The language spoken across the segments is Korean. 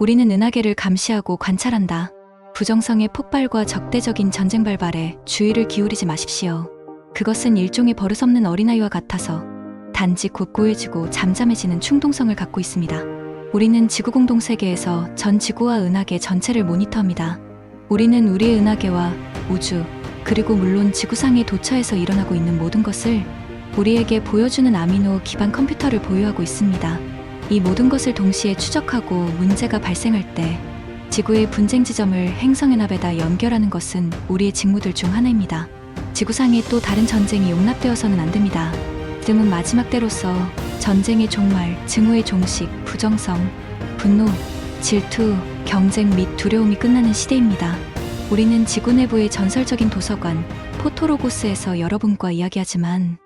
우리는 은하계를 감시하고 관찰한다. 부정성의 폭발과 적대적인 전쟁 발발에 주의를 기울이지 마십시오. 그것은 일종의 버릇없는 어린아이와 같아서 단지 곧고해지고 잠잠해지는 충동성을 갖고 있습니다. 우리는 지구 공동 세계에서 전 지구와 은하계 전체를 모니터합니다. 우리는 우리의 은하계와 우주, 그리고 물론 지구상의 도처에서 일어나고 있는 모든 것을 우리에게 보여주는 아미노 기반 컴퓨터를 보유하고 있습니다. 이 모든 것을 동시에 추적하고 문제가 발생할 때 지구의 분쟁 지점을 행성의 납에다 연결하는 것은 우리의 직무들 중 하나입니다. 지구상에 또 다른 전쟁이 용납되어서는 안 됩니다. 지금은 마지막 때로서 전쟁의 종말, 증오의 종식, 부정성, 분노, 질투, 경쟁 및 두려움이 끝나는 시대입니다. 우리는 지구 내부의 전설적인 도서관 포토로고스에서 여러분과 이야기하지만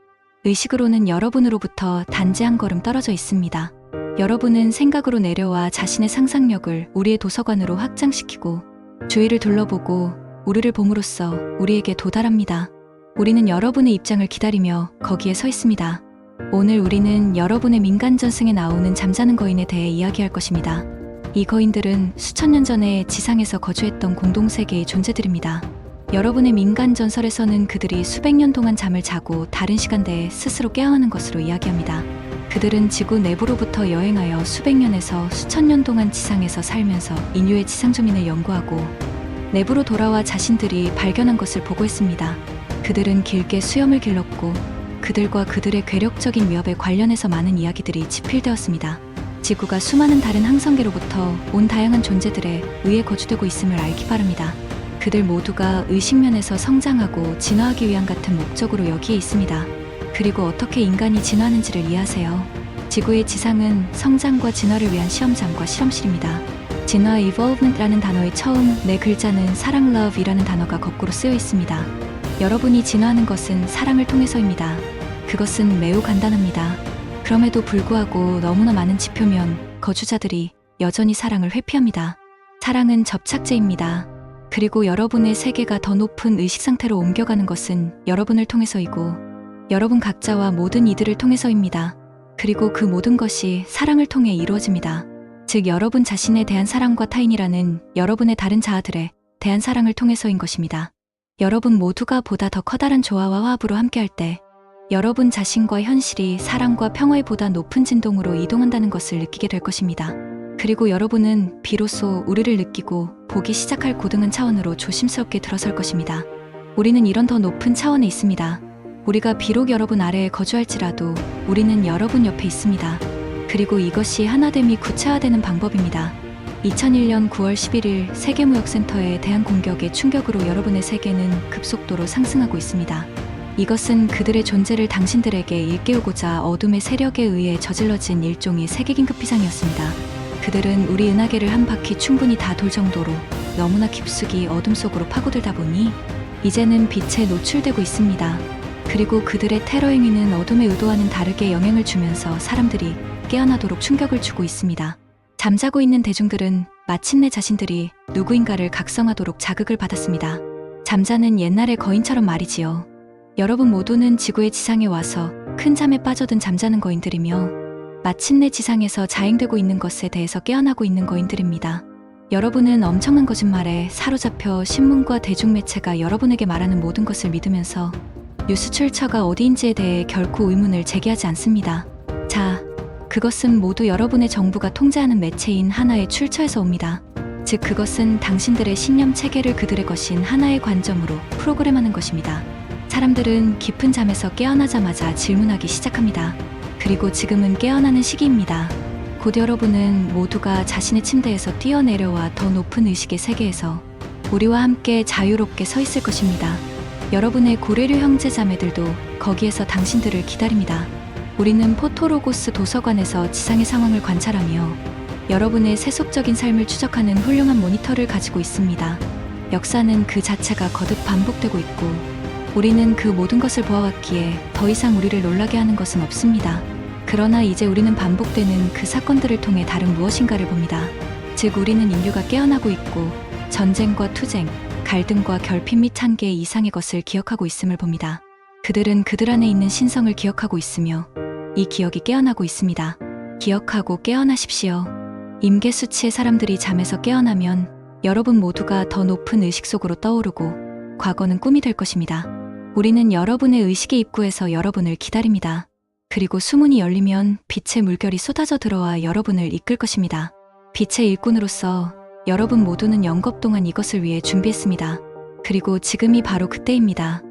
의식으로는 여러분으로부터 단지 한 걸음 떨어져 있습니다. 여러분은 생각으로 내려와 자신의 상상력을 우리의 도서관으로 확장시키고 주위를 둘러보고 우리를 봄으로써 우리에게 도달합니다. 우리는 여러분의 입장을 기다리며 거기에 서 있습니다. 오늘 우리는 여러분의 민간 전승에 나오는 잠자는 거인에 대해 이야기할 것입니다. 이 거인들은 수천 년 전에 지상에서 거주했던 공동세계의 존재들입니다. 여러분의 민간 전설에서는 그들이 수백 년 동안 잠을 자고 다른 시간대에 스스로 깨어나는 것으로 이야기합니다. 그들은 지구 내부로부터 여행하여 수백 년에서 수천 년 동안 지상에서 살면서 인류의 지상 주민을 연구하고 내부로 돌아와 자신들이 발견한 것을 보고했습니다. 그들은 길게 수염을 길렀고 그들과 그들의 괴력적인 위협에 관련해서 많은 이야기들이 집필되었습니다. 지구가 수많은 다른 항성계로부터 온 다양한 존재들에 의해 거주되고 있음을 알기 바랍니다. 그들 모두가 의식면에서 성장하고 진화하기 위한 같은 목적으로 여기에 있습니다. 그리고 어떻게 인간이 진화하는지를 이해하세요. 지구의 지상은 성장과 진화를 위한 시험장과 실험실입니다. 진화 evolvement라는 단어의 처음 네 글자는 사랑 love이라는 단어가 거꾸로 쓰여 있습니다. 여러분이 진화하는 것은 사랑을 통해서입니다. 그것은 매우 간단합니다. 그럼에도 불구하고 너무나 많은 지표면 거주자들이 여전히 사랑을 회피합니다. 사랑은 접착제입니다. 그리고 여러분의 세계가 더 높은 의식 상태로 옮겨가는 것은 여러분을 통해서이고 여러분 각자와 모든 이들을 통해서입니다. 그리고 그 모든 것이 사랑을 통해 이루어집니다. 즉 여러분 자신에 대한 사랑과 타인이라는 여러분의 다른 자아들에 대한 사랑을 통해서인 것입니다. 여러분 모두가 보다 더 커다란 조화와 화합으로 함께할 때 여러분 자신과 현실이 사랑과 평화의 보다 높은 진동으로 이동한다는 것을 느끼게 될 것입니다. 그리고 여러분은 비로소 우리를 느끼고 보기 시작할 고등한 차원으로 조심스럽게 들어설 것입니다. 우리는 이런 더 높은 차원에 있습니다. 우리가 비록 여러분 아래에 거주할지라도 우리는 여러분 옆에 있습니다. 그리고 이것이 하나됨이 구체화되는 방법입니다. 2001년 9월 11일 세계무역센터에 대한 공격의 충격으로 여러분의 세계는 급속도로 상승하고 있습니다. 이것은 그들의 존재를 당신들에게 일깨우고자 어둠의 세력에 의해 저질러진 일종의 세계긴급 비상이었습니다. 그들은 우리 은하계를 한 바퀴 충분히 다 돌 정도로 너무나 깊숙이 어둠 속으로 파고들다 보니 이제는 빛에 노출되고 있습니다. 그리고 그들의 테러 행위는 어둠의 의도와는 다르게 영향을 주면서 사람들이 깨어나도록 충격을 주고 있습니다. 잠자고 있는 대중들은 마침내 자신들이 누구인가를 각성하도록 자극을 받았습니다. 잠자는 옛날의 거인처럼 말이지요. 여러분 모두는 지구의 지상에 와서 큰 잠에 빠져든 잠자는 거인들이며 마침내 지상에서 자행되고 있는 것에 대해서 깨어나고 있는 거인들입니다. 여러분은 엄청난 거짓말에 사로잡혀 신문과 대중매체가 여러분에게 말하는 모든 것을 믿으면서 뉴스 출처가 어디인지에 대해 결코 의문을 제기하지 않습니다. 자, 그것은 모두 여러분의 정부가 통제하는 매체인 하나의 출처에서 옵니다. 즉 그것은 당신들의 신념 체계를 그들의 것인 하나의 관점으로 프로그램하는 것입니다. 사람들은 깊은 잠에서 깨어나자마자 질문하기 시작합니다. 그리고 지금은 깨어나는 시기입니다. 곧 여러분은 모두가 자신의 침대에서 뛰어내려와 더 높은 의식의 세계에서 우리와 함께 자유롭게 서 있을 것입니다. 여러분의 고래류 형제 자매들도 거기에서 당신들을 기다립니다. 우리는 포토로고스 도서관에서 지상의 상황을 관찰하며 여러분의 세속적인 삶을 추적하는 훌륭한 모니터를 가지고 있습니다. 역사는 그 자체가 거듭 반복되고 있고 우리는 그 모든 것을 보아왔기에 더 이상 우리를 놀라게 하는 것은 없습니다. 그러나 이제 우리는 반복되는 그 사건들을 통해 다른 무엇인가를 봅니다. 즉 우리는 인류가 깨어나고 있고 전쟁과 투쟁, 갈등과 결핍 및 한계 이상의 것을 기억하고 있음을 봅니다. 그들은 그들 안에 있는 신성을 기억하고 있으며 이 기억이 깨어나고 있습니다. 기억하고 깨어나십시오. 임계 수치의 사람들이 잠에서 깨어나면 여러분 모두가 더 높은 의식 속으로 떠오르고 과거는 꿈이 될 것입니다. 우리는 여러분의 의식의 입구에서 여러분을 기다립니다. 그리고 수문이 열리면 빛의 물결이 쏟아져 들어와 여러분을 이끌 것입니다. 빛의 일꾼으로서 여러분 모두는 영겁 동안 이것을 위해 준비했습니다. 그리고 지금이 바로 그때입니다.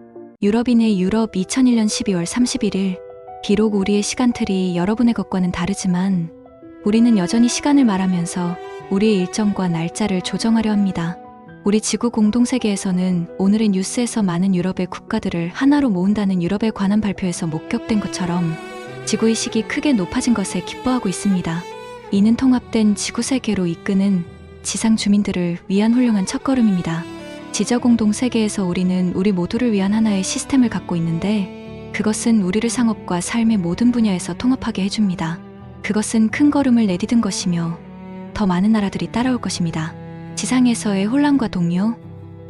유럽인의 유럽 2001년 12월 31일. 비록 우리의 시간틀이 여러분의 것과는 다르지만 우리는 여전히 시간을 말하면서 우리의 일정과 날짜를 조정하려 합니다. 우리 지구 공동세계에서는 오늘의 뉴스에서 많은 유럽의 국가들을 하나로 모은다는 유럽에 관한 발표에서 목격된 것처럼 지구의식이 크게 높아진 것에 기뻐하고 있습니다. 이는 통합된 지구세계로 이끄는 지상 주민들을 위한 훌륭한 첫걸음입니다. 지저공동세계에서 우리는 우리 모두를 위한 하나의 시스템을 갖고 있는데 그것은 우리를 상업과 삶의 모든 분야에서 통합하게 해줍니다. 그것은 큰 걸음을 내디딘 것이며 더 많은 나라들이 따라올 것입니다. 지상에서의 혼란과 동요,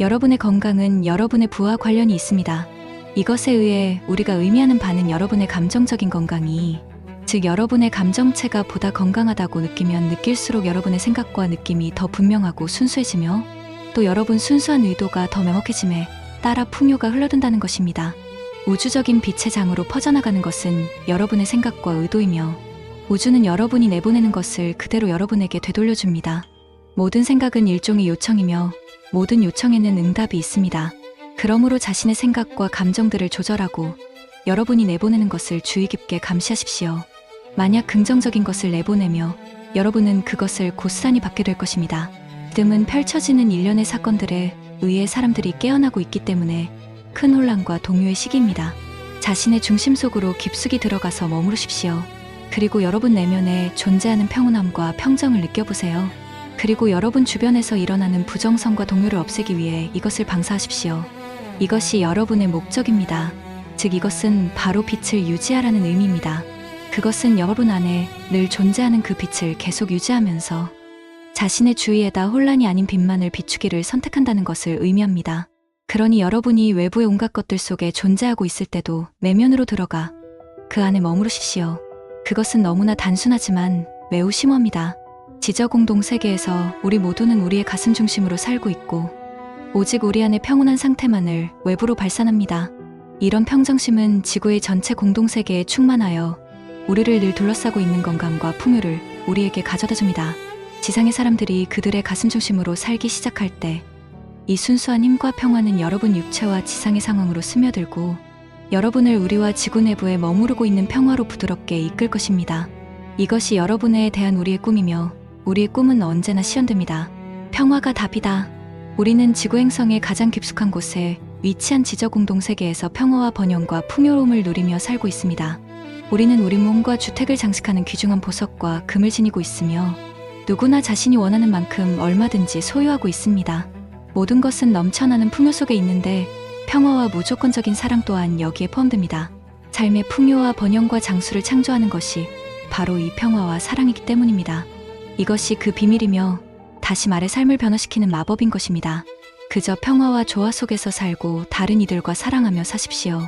여러분의 건강은 여러분의 부와 관련이 있습니다. 이것에 의해 우리가 의미하는 바는 여러분의 감정적인 건강이, 즉 여러분의 감정체가 보다 건강하다고 느끼면 느낄수록 여러분의 생각과 느낌이 더 분명하고 순수해지며 또 여러분 순수한 의도가 더 명확해짐에 따라 풍요가 흘러든다는 것입니다. 우주적인 빛의 장으로 퍼져나가는 것은 여러분의 생각과 의도이며 우주는 여러분이 내보내는 것을 그대로 여러분에게 되돌려줍니다. 모든 생각은 일종의 요청이며 모든 요청에는 응답이 있습니다. 그러므로 자신의 생각과 감정들을 조절하고 여러분이 내보내는 것을 주의 깊게 감시하십시오. 만약 긍정적인 것을 내보내며 여러분은 그것을 곧산이 받게 될 것입니다. 뜸은 펼쳐지는 일련의 사건들에 의해 사람들이 깨어나고 있기 때문에 큰 혼란과 동요의 시기입니다. 자신의 중심 속으로 깊숙이 들어가서 머무르십시오. 그리고 여러분 내면에 존재하는 평온함과 평정을 느껴보세요. 그리고 여러분 주변에서 일어나는 부정성과 동요를 없애기 위해 이것을 방사하십시오. 이것이 여러분의 목적입니다. 즉 이것은 바로 빛을 유지하라는 의미입니다. 그것은 여러분 안에 늘 존재하는 그 빛을 계속 유지하면서 자신의 주위에다 혼란이 아닌 빛만을 비추기를 선택한다는 것을 의미합니다. 그러니 여러분이 외부의 온갖 것들 속에 존재하고 있을 때도 내면으로 들어가 그 안에 머무르십시오. 그것은 너무나 단순하지만 매우 심오합니다. 지저공동 세계에서 우리 모두는 우리의 가슴 중심으로 살고 있고 오직 우리 안의 평온한 상태만을 외부로 발산합니다. 이런 평정심은 지구의 전체 공동세계에 충만하여 우리를 늘 둘러싸고 있는 건강과 풍요를 우리에게 가져다줍니다. 지상의 사람들이 그들의 가슴 중심으로 살기 시작할 때 이 순수한 힘과 평화는 여러분 육체와 지상의 상황으로 스며들고 여러분을 우리와 지구 내부에 머무르고 있는 평화로 부드럽게 이끌 것입니다. 이것이 여러분에 대한 우리의 꿈이며 우리의 꿈은 언제나 실현됩니다. 평화가 답이다. 우리는 지구 행성의 가장 깊숙한 곳에 위치한 지저공동세계에서 평화와 번영과 풍요로움을 누리며 살고 있습니다. 우리는 우리 몸과 주택을 장식하는 귀중한 보석과 금을 지니고 있으며 누구나 자신이 원하는 만큼 얼마든지 소유하고 있습니다. 모든 것은 넘쳐나는 풍요 속에 있는데 평화와 무조건적인 사랑 또한 여기에 포함됩니다. 삶의 풍요와 번영과 장수를 창조하는 것이 바로 이 평화와 사랑이기 때문입니다. 이것이 그 비밀이며 다시 말해 삶을 변화시키는 마법인 것입니다. 그저 평화와 조화 속에서 살고 다른 이들과 사랑하며 사십시오.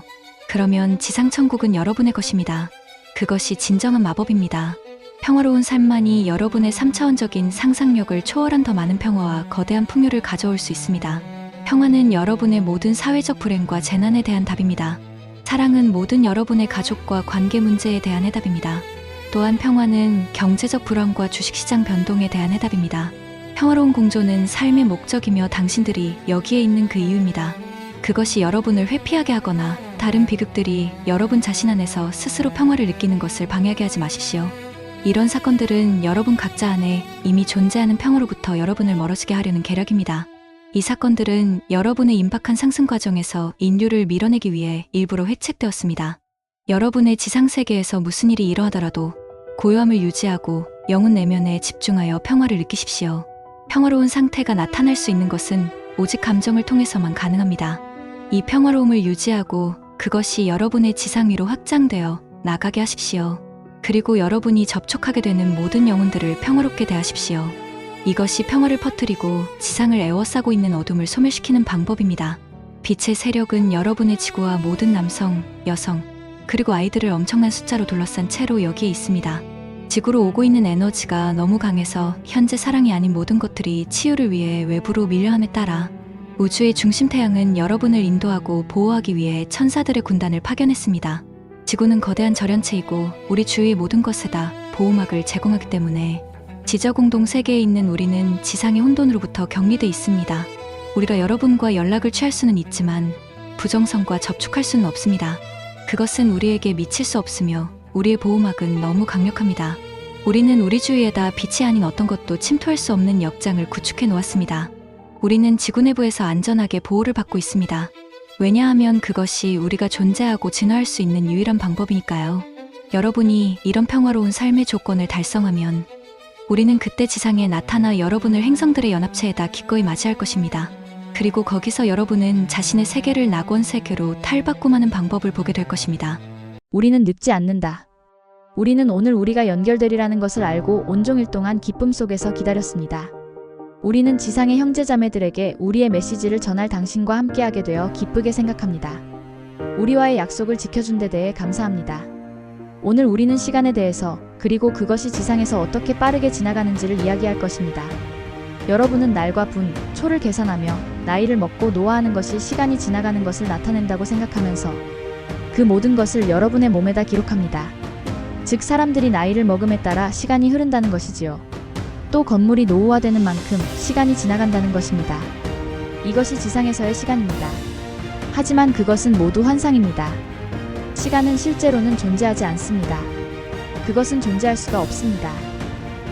그러면 지상천국은 여러분의 것입니다. 그것이 진정한 마법입니다. 평화로운 삶만이 여러분의 3차원적인 상상력을 초월한 더 많은 평화와 거대한 풍요를 가져올 수 있습니다. 평화는 여러분의 모든 사회적 불행과 재난에 대한 답입니다. 사랑은 모든 여러분의 가족과 관계 문제에 대한 해답입니다. 또한 평화는 경제적 불안과 주식시장 변동에 대한 해답입니다. 평화로운 공존은 삶의 목적이며 당신들이 여기에 있는 그 이유입니다. 그것이 여러분을 회피하게 하거나 다른 비극들이 여러분 자신 안에서 스스로 평화를 느끼는 것을 방해하게 하지 마십시오. 이런 사건들은 여러분 각자 안에 이미 존재하는 평화로부터 여러분을 멀어지게 하려는 계략입니다. 이 사건들은 여러분의 임박한 상승 과정에서 인류를 밀어내기 위해 일부러 회책되었습니다. 여러분의 지상세계에서 무슨 일이 일어나더라도 고요함을 유지하고 영혼 내면에 집중하여 평화를 느끼십시오. 평화로운 상태가 나타날 수 있는 것은 오직 감정을 통해서만 가능합니다. 이 평화로움을 유지하고 그것이 여러분의 지상 위로 확장되어 나가게 하십시오. 그리고 여러분이 접촉하게 되는 모든 영혼들을 평화롭게 대하십시오. 이것이 평화를 퍼뜨리고 지상을 에워싸고 있는 어둠을 소멸시키는 방법입니다. 빛의 세력은 여러분의 지구와 모든 남성, 여성, 그리고 아이들을 엄청난 숫자로 둘러싼 채로 여기에 있습니다. 지구로 오고 있는 에너지가 너무 강해서 현재 사랑이 아닌 모든 것들이 치유를 위해 외부로 밀려함에 따라 우주의 중심 태양은 여러분을 인도하고 보호하기 위해 천사들의 군단을 파견했습니다. 지구는 거대한 절연체이고 우리 주위의 모든 것에다 보호막을 제공하기 때문에 지저공동 세계에 있는 우리는 지상의 혼돈으로부터 격리돼 있습니다. 우리가 여러분과 연락을 취할 수는 있지만 부정성과 접촉할 수는 없습니다. 그것은 우리에게 미칠 수 없으며 우리의 보호막은 너무 강력합니다. 우리는 우리 주위에다 빛이 아닌 어떤 것도 침투할 수 없는 역장을 구축해 놓았습니다. 우리는 지구 내부에서 안전하게 보호를 받고 있습니다. 왜냐하면 그것이 우리가 존재하고 진화할 수 있는 유일한 방법이니까요. 여러분이 이런 평화로운 삶의 조건을 달성하면 우리는 그때 지상에 나타나 여러분을 행성들의 연합체에다 기꺼이 맞이할 것입니다. 그리고 거기서 여러분은 자신의 세계를 낙원 세계로 탈바꿈하는 방법을 보게 될 것입니다. 우리는 늙지 않는다. 우리는 오늘 우리가 연결되리라는 것을 알고 온종일 동안 기쁨 속에서 기다렸습니다. 우리는 지상의 형제자매들에게 우리의 메시지를 전할 당신과 함께하게 되어 기쁘게 생각합니다. 우리와의 약속을 지켜준 데 대해 감사합니다. 오늘 우리는 시간에 대해서 그리고 그것이 지상에서 어떻게 빠르게 지나가는지를 이야기할 것입니다. 여러분은 날과 분, 초를 계산하며 나이를 먹고 노화하는 것이 시간이 지나가는 것을 나타낸다고 생각하면서 그 모든 것을 여러분의 몸에다 기록합니다. 즉 사람들이 나이를 먹음에 따라 시간이 흐른다는 것이지요. 또 건물이 노후화되는 만큼 시간이 지나간다는 것입니다. 이것이 지상에서의 시간입니다. 하지만 그것은 모두 환상입니다. 시간은 실제로는 존재하지 않습니다. 그것은 존재할 수가 없습니다.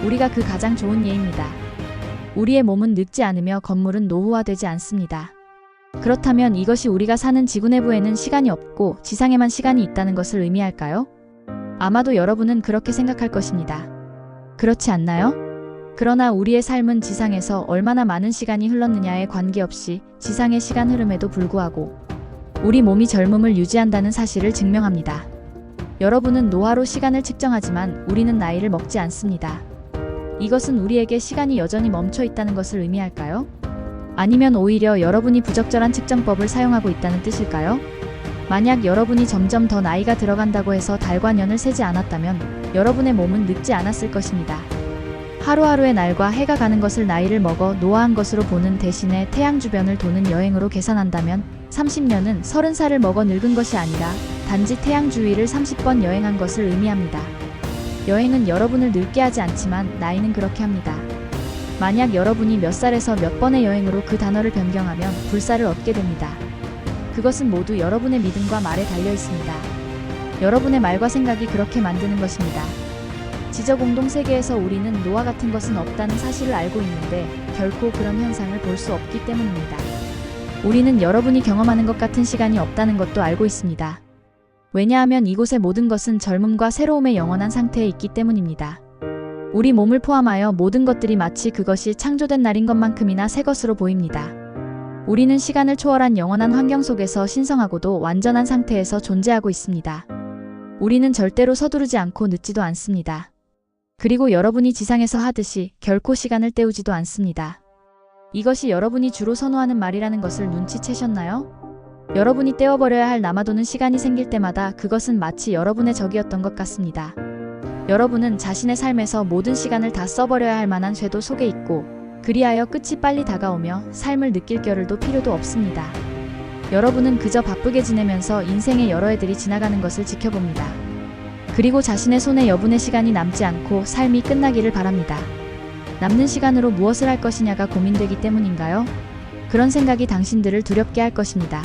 우리가 그 가장 좋은 예입니다. 우리의 몸은 늙지 않으며 건물은 노후화되지 않습니다. 그렇다면 이것이 우리가 사는 지구 내부에는 시간이 없고 지상에만 시간이 있다는 것을 의미할까요? 아마도 여러분은 그렇게 생각할 것입니다. 그렇지 않나요? 그러나 우리의 삶은 지상에서 얼마나 많은 시간이 흘렀느냐에 관계없이 지상의 시간 흐름에도 불구하고 우리 몸이 젊음을 유지한다는 사실을 증명합니다. 여러분은 노화로 시간을 측정하지만 우리는 나이를 먹지 않습니다. 이것은 우리에게 시간이 여전히 멈춰 있다는 것을 의미할까요? 아니면 오히려 여러분이 부적절한 측정법을 사용하고 있다는 뜻일까요? 만약 여러분이 점점 더 나이가 들어간다고 해서 달과 년을 세지 않았다면 여러분의 몸은 늙지 않았을 것입니다. 하루하루의 날과 해가 가는 것을 나이를 먹어 노화한 것으로 보는 대신에 태양 주변을 도는 여행으로 계산한다면 30년은 30살을 먹어 늙은 것이 아니라 단지 태양 주위를 30번 여행한 것을 의미합니다. 여행은 여러분을 늙게 하지 않지만 나이는 그렇게 합니다. 만약 여러분이 몇 살에서 몇 번의 여행으로 그 단어를 변경하면 불사를 얻게 됩니다. 그것은 모두 여러분의 믿음과 말에 달려 있습니다. 여러분의 말과 생각이 그렇게 만드는 것입니다. 지저공동 세계에서 우리는 노화 같은 것은 없다는 사실을 알고 있는데 결코 그런 현상을 볼 수 없기 때문입니다. 우리는 여러분이 경험하는 것 같은 시간이 없다는 것도 알고 있습니다. 왜냐하면 이곳의 모든 것은 젊음과 새로움의 영원한 상태에 있기 때문입니다. 우리 몸을 포함하여 모든 것들이 마치 그것이 창조된 날인 것만큼이나 새 것으로 보입니다. 우리는 시간을 초월한 영원한 환경 속에서 신성하고도 완전한 상태에서 존재하고 있습니다. 우리는 절대로 서두르지 않고 늦지도 않습니다. 그리고 여러분이 지상에서 하듯이 결코 시간을 때우지도 않습니다. 이것이 여러분이 주로 선호하는 말이라는 것을 눈치채셨나요? 여러분이 떼어버려야 할 남아도는 시간이 생길 때마다 그것은 마치 여러분의 적이었던 것 같습니다. 여러분은 자신의 삶에서 모든 시간을 다 써버려야 할 만한 쇄도 속에 있고 그리하여 끝이 빨리 다가오며 삶을 느낄 겨를도 필요도 없습니다. 여러분은 그저 바쁘게 지내면서 인생의 여러 해들이 지나가는 것을 지켜봅니다. 그리고 자신의 손에 여분의 시간이 남지 않고 삶이 끝나기를 바랍니다. 남는 시간으로 무엇을 할 것이냐가 고민되기 때문인가요? 그런 생각이 당신들을 두렵게 할 것입니다.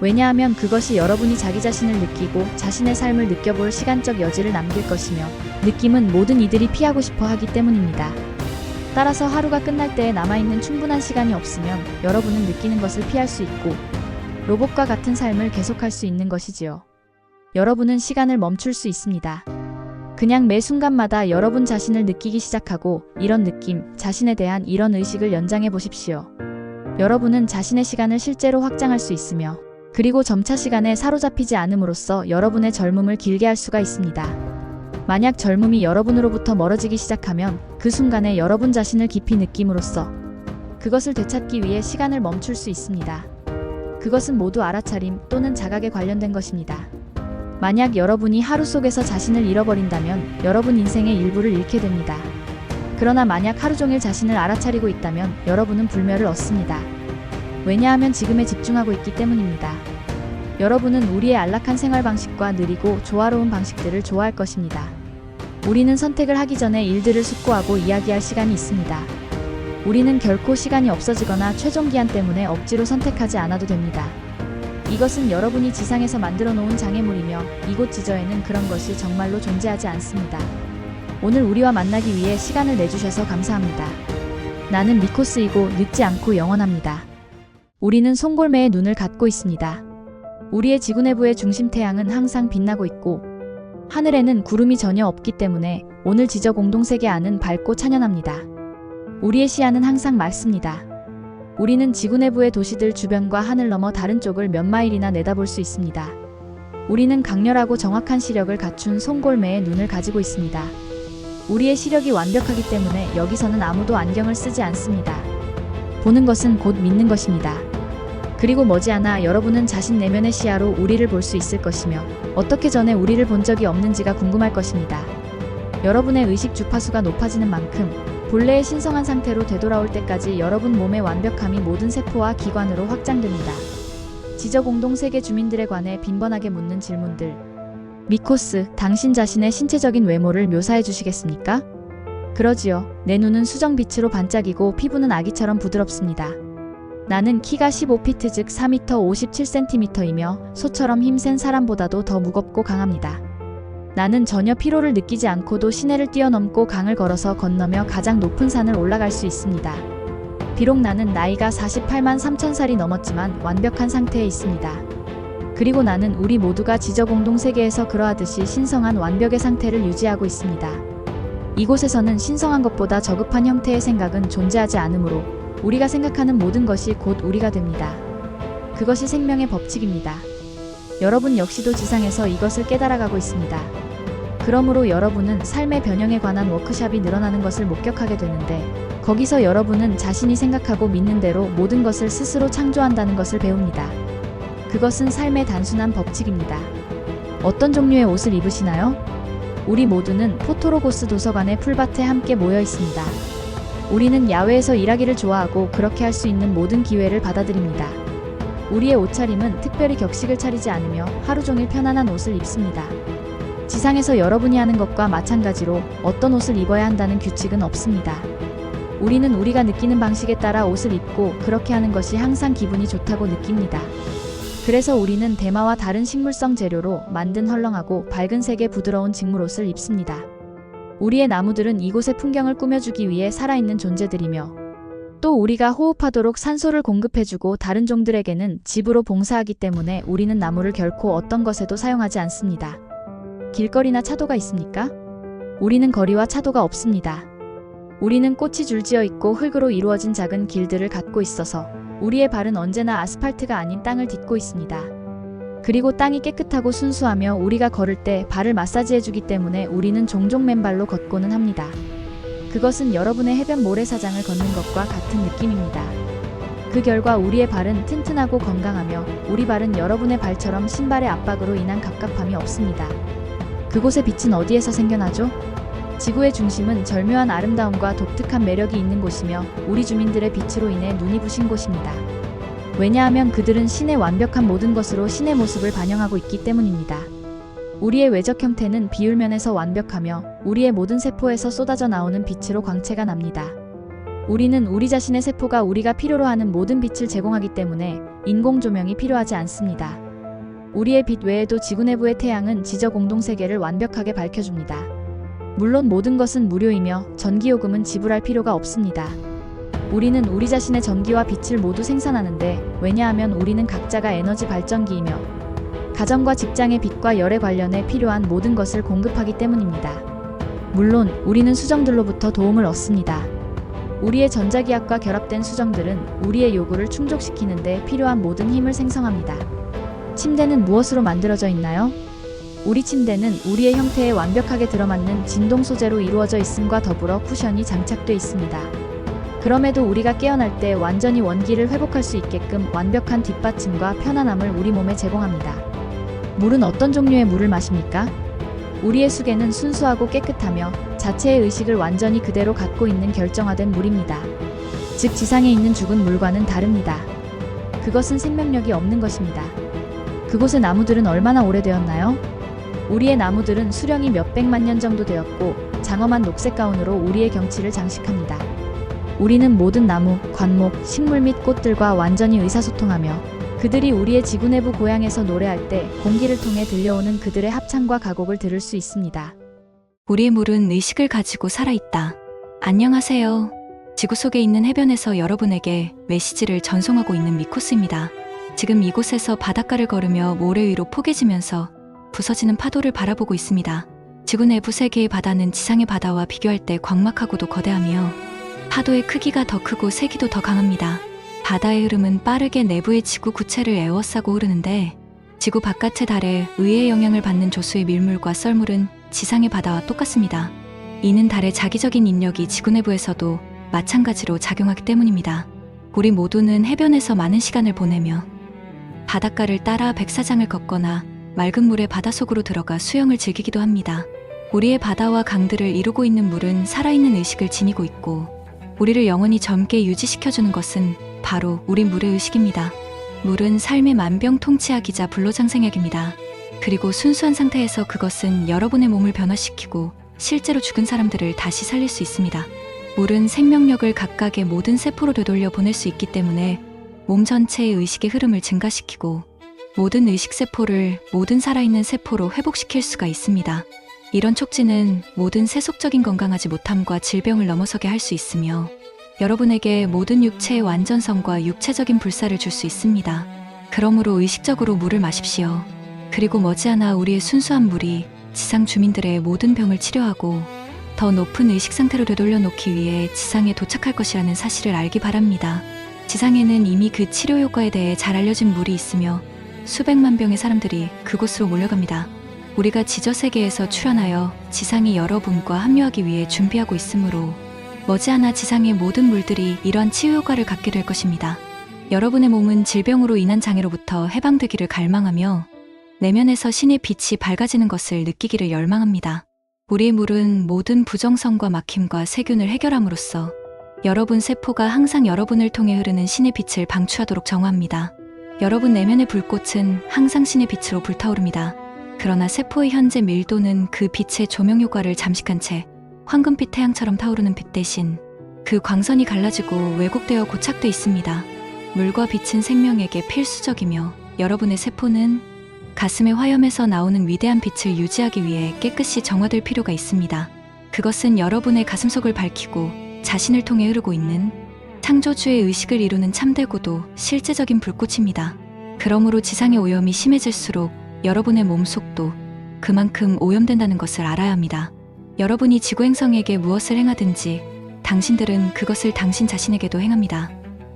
왜냐하면 그것이 여러분이 자기 자신을 느끼고 자신의 삶을 느껴볼 시간적 여지를 남길 것이며 느낌은 모든 이들이 피하고 싶어 하기 때문입니다. 따라서 하루가 끝날 때에 남아있는 충분한 시간이 없으면 여러분은 느끼는 것을 피할 수 있고 로봇과 같은 삶을 계속할 수 있는 것이지요. 여러분은 시간을 멈출 수 있습니다. 그냥 매 순간마다 여러분 자신을 느끼기 시작하고 이런 느낌, 자신에 대한 이런 의식을 연장해 보십시오. 여러분은 자신의 시간을 실제로 확장할 수 있으며 그리고 점차 시간에 사로잡히지 않음으로써 여러분의 젊음을 길게 할 수가 있습니다. 만약 젊음이 여러분으로부터 멀어지기 시작하면 그 순간에 여러분 자신을 깊이 느낌으로써 그것을 되찾기 위해 시간을 멈출 수 있습니다. 그것은 모두 알아차림 또는 자각에 관련된 것입니다. 만약 여러분이 하루 속에서 자신을 잃어버린다면 여러분 인생의 일부를 잃게 됩니다. 그러나 만약 하루 종일 자신을 알아차리고 있다면 여러분은 불멸을 얻습니다. 왜냐하면 지금에 집중하고 있기 때문입니다. 여러분은 우리의 안락한 생활 방식과 느리고 조화로운 방식들을 좋아할 것입니다. 우리는 선택을 하기 전에 일들을 숙고하고 이야기할 시간이 있습니다. 우리는 결코 시간이 없어지거나 최종 기한 때문에 억지로 선택하지 않아도 됩니다. 이것은 여러분이 지상에서 만들어 놓은 장애물이며 이곳 지저에는 그런 것이 정말로 존재하지 않습니다. 오늘 우리와 만나기 위해 시간을 내주셔서 감사합니다. 나는 미코스이고 늙지 않고 영원합니다. 우리는 송골매의 눈을 갖고 있습니다. 우리의 지구 내부의 중심 태양은 항상 빛나고 있고 하늘에는 구름이 전혀 없기 때문에 오늘 지저 공동세계 안은 밝고 찬연합니다. 우리의 시야는 항상 맑습니다. 우리는 지구 내부의 도시들 주변과 하늘 너머 다른 쪽을 몇 마일이나 내다볼 수 있습니다. 우리는 강렬하고 정확한 시력을 갖춘 송골매의 눈을 가지고 있습니다. 우리의 시력이 완벽하기 때문에 여기서는 아무도 안경을 쓰지 않습니다. 보는 것은 곧 믿는 것입니다. 그리고 머지않아 여러분은 자신 내면의 시야로 우리를 볼 수 있을 것이며 어떻게 전에 우리를 본 적이 없는지가 궁금할 것입니다. 여러분의 의식 주파수가 높아지는 만큼 본래의 신성한 상태로 되돌아올 때까지 여러분 몸의 완벽함이 모든 세포와 기관으로 확장됩니다. 지저 공동세계 주민들에 관해 빈번하게 묻는 질문들. 미코스, 당신 자신의 신체적인 외모를 묘사해 주시겠습니까? 그러지요. 내 눈은 수정빛으로 반짝이고 피부는 아기처럼 부드럽습니다. 나는 키가 15피트 즉 4m 57cm이며 소처럼 힘센 사람보다도 더 무겁고 강합니다. 나는 전혀 피로를 느끼지 않고도 시내를 뛰어넘고 강을 걸어서 건너며 가장 높은 산을 올라갈 수 있습니다. 비록 나는 나이가 48만 3천 살이 넘었지만 완벽한 상태에 있습니다. 그리고 나는 우리 모두가 지저 공동세계에서 그러하듯이 신성한 완벽의 상태를 유지하고 있습니다. 이곳에서는 신성한 것보다 저급한 형태의 생각은 존재하지 않으므로 우리가 생각하는 모든 것이 곧 우리가 됩니다. 그것이 생명의 법칙입니다. 여러분 역시도 지상에서 이것을 깨달아가고 있습니다. 그러므로 여러분은 삶의 변형에 관한 워크숍이 늘어나는 것을 목격하게 되는데 거기서 여러분은 자신이 생각하고 믿는 대로 모든 것을 스스로 창조한다는 것을 배웁니다. 그것은 삶의 단순한 법칙입니다. 어떤 종류의 옷을 입으시나요? 우리 모두는 포토로고스 도서관의 풀밭에 함께 모여 있습니다. 우리는 야외에서 일하기를 좋아하고 그렇게 할 수 있는 모든 기회를 받아들입니다. 우리의 옷차림은 특별히 격식을 차리지 않으며 하루 종일 편안한 옷을 입습니다. 지상에서 여러분이 하는 것과 마찬가지로 어떤 옷을 입어야 한다는 규칙은 없습니다. 우리는 우리가 느끼는 방식에 따라 옷을 입고 그렇게 하는 것이 항상 기분이 좋다고 느낍니다. 그래서 우리는 대마와 다른 식물성 재료로 만든 헐렁하고 밝은 색의 부드러운 직물옷을 입습니다. 우리의 나무들은 이곳의 풍경을 꾸며주기 위해 살아있는 존재들이며 또 우리가 호흡하도록 산소를 공급해주고 다른 종들에게는 집으로 봉사하기 때문에 우리는 나무를 결코 어떤 것에도 사용하지 않습니다. 길거리나 차도가 있습니까? 우리는 거리와 차도가 없습니다. 우리는 꽃이 줄지어 있고 흙으로 이루어진 작은 길들을 갖고 있어서 우리의 발은 언제나 아스팔트가 아닌 땅을 딛고 있습니다. 그리고 땅이 깨끗하고 순수하며 우리가 걸을 때 발을 마사지해주기 때문에 우리는 종종 맨발로 걷고는 합니다. 그것은 여러분의 해변 모래사장을 걷는 것과 같은 느낌입니다. 그 결과 우리의 발은 튼튼하고 건강하며 우리 발은 여러분의 발처럼 신발의 압박으로 인한 갑갑함이 없습니다. 그곳의 빛은 어디에서 생겨나죠? 지구의 중심은 절묘한 아름다움과 독특한 매력이 있는 곳이며 우리 주민들의 빛으로 인해 눈이 부신 곳입니다. 왜냐하면 그들은 신의 완벽한 모든 것으로 신의 모습을 반영하고 있기 때문입니다. 우리의 외적 형태는 비율면에서 완벽하며 우리의 모든 세포에서 쏟아져 나오는 빛으로 광채가 납니다. 우리는 우리 자신의 세포가 우리가 필요로 하는 모든 빛을 제공하기 때문에 인공 조명이 필요하지 않습니다. 우리의 빛 외에도 지구 내부의 태양은 지저 공동세계를 완벽하게 밝혀줍니다. 물론 모든 것은 무료이며 전기요금은 지불할 필요가 없습니다. 우리는 우리 자신의 전기와 빛을 모두 생산하는데 왜냐하면 우리는 각자가 에너지 발전기이며 가정과 직장의 빛과 열에 관련해 필요한 모든 것을 공급하기 때문입니다. 물론 우리는 수정들로부터 도움을 얻습니다. 우리의 전자기압과 결합된 수정들은 우리의 요구를 충족시키는데 필요한 모든 힘을 생성합니다. 침대는 무엇으로 만들어져 있나요? 우리 침대는 우리의 형태에 완벽하게 들어맞는 진동 소재로 이루어져 있음과 더불어 쿠션이 장착돼 있습니다. 그럼에도 우리가 깨어날 때 완전히 원기를 회복할 수 있게끔 완벽한 뒷받침과 편안함을 우리 몸에 제공합니다. 물은 어떤 종류의 물을 마십니까? 우리의 수계는 순수하고 깨끗하며 자체의 의식을 완전히 그대로 갖고 있는 결정화된 물입니다. 즉 지상에 있는 죽은 물과는 다릅니다. 그것은 생명력이 없는 것입니다. 그곳의 나무들은 얼마나 오래되었나요? 우리의 나무들은 수령이 몇백만 년 정도 되었고 장엄한 녹색 가운으로 우리의 경치를 장식합니다. 우리는 모든 나무, 관목, 식물 및 꽃들과 완전히 의사소통하며 그들이 우리의 지구 내부 고향에서 노래할 때 공기를 통해 들려오는 그들의 합창과 가곡을 들을 수 있습니다. 우리의 물은 의식을 가지고 살아있다. 안녕하세요. 지구 속에 있는 해변에서 여러분에게 메시지를 전송하고 있는 미코스입니다. 지금 이곳에서 바닷가를 걸으며 모래 위로 포개지면서 부서지는 파도를 바라보고 있습니다. 지구 내부 세계의 바다는 지상의 바다와 비교할 때 광막하고도 거대하며 파도의 크기가 더 크고 세기도 더 강합니다. 바다의 흐름은 빠르게 내부의 지구 구체를 에워싸고 흐르는데 지구 바깥의 달에 의의 영향을 받는 조수의 밀물과 썰물은 지상의 바다와 똑같습니다. 이는 달의 자기적인 인력이 지구 내부에서도 마찬가지로 작용하기 때문입니다. 우리 모두는 해변에서 많은 시간을 보내며 바닷가를 따라 백사장을 걷거나 맑은 물의 바닷속으로 들어가 수영을 즐기기도 합니다. 우리의 바다와 강들을 이루고 있는 물은 살아있는 의식을 지니고 있고 우리를 영원히 젊게 유지시켜주는 것은 바로 우리 물의 의식입니다. 물은 삶의 만병통치약이자 불로장생약입니다. 그리고 순수한 상태에서 그것은 여러분의 몸을 변화시키고 실제로 죽은 사람들을 다시 살릴 수 있습니다. 물은 생명력을 각각의 모든 세포로 되돌려 보낼 수 있기 때문에 몸 전체의 의식의 흐름을 증가시키고 모든 의식세포를 모든 살아있는 세포로 회복시킬 수가 있습니다. 이런 촉진은 모든 세속적인 건강하지 못함과 질병을 넘어서게 할 수 있으며 여러분에게 모든 육체의 완전성과 육체적인 불사를 줄 수 있습니다. 그러므로 의식적으로 물을 마십시오. 그리고 머지않아 우리의 순수한 물이 지상 주민들의 모든 병을 치료하고 더 높은 의식 상태로 되돌려 놓기 위해 지상에 도착할 것이라는 사실을 알기 바랍니다. 지상에는 이미 그 치료 효과에 대해 잘 알려진 물이 있으며 수백만 병의 사람들이 그곳으로 몰려갑니다. 우리가 지저세계에서 출현하여 지상의 여러분과 합류하기 위해 준비하고 있으므로 머지않아 지상의 모든 물들이 이러한 치유 효과를 갖게 될 것입니다. 여러분의 몸은 질병으로 인한 장애로부터 해방되기를 갈망하며 내면에서 신의 빛이 밝아지는 것을 느끼기를 열망합니다. 우리의 물은 모든 부정성과 막힘과 세균을 해결함으로써 여러분 세포가 항상 여러분을 통해 흐르는 신의 빛을 방추하도록 정화합니다. 여러분 내면의 불꽃은 항상 신의 빛으로 불타오릅니다. 그러나 세포의 현재 밀도는 그 빛의 조명 효과를 잠식한 채 황금빛 태양처럼 타오르는 빛 대신 그 광선이 갈라지고 왜곡되어 고착돼 있습니다. 물과 빛은 생명에게 필수적이며 여러분의 세포는 가슴의 화염에서 나오는 위대한 빛을 유지하기 위해 깨끗이 정화될 필요가 있습니다. 그것은 여러분의 가슴속을 밝히고 자신을 통해 흐르고 있는 창조주의 의식을 이루는 참되고도 실제적인 불꽃입니다. 그러므로 지상의 오염이 심해질수록 여러분의 몸속도 그만큼 오염된다는 것을 알아야 합니다. 여러분이 지구 행성에게 무엇을 행하든지 당신들은 그것을 당신 자신에게도 행합니다.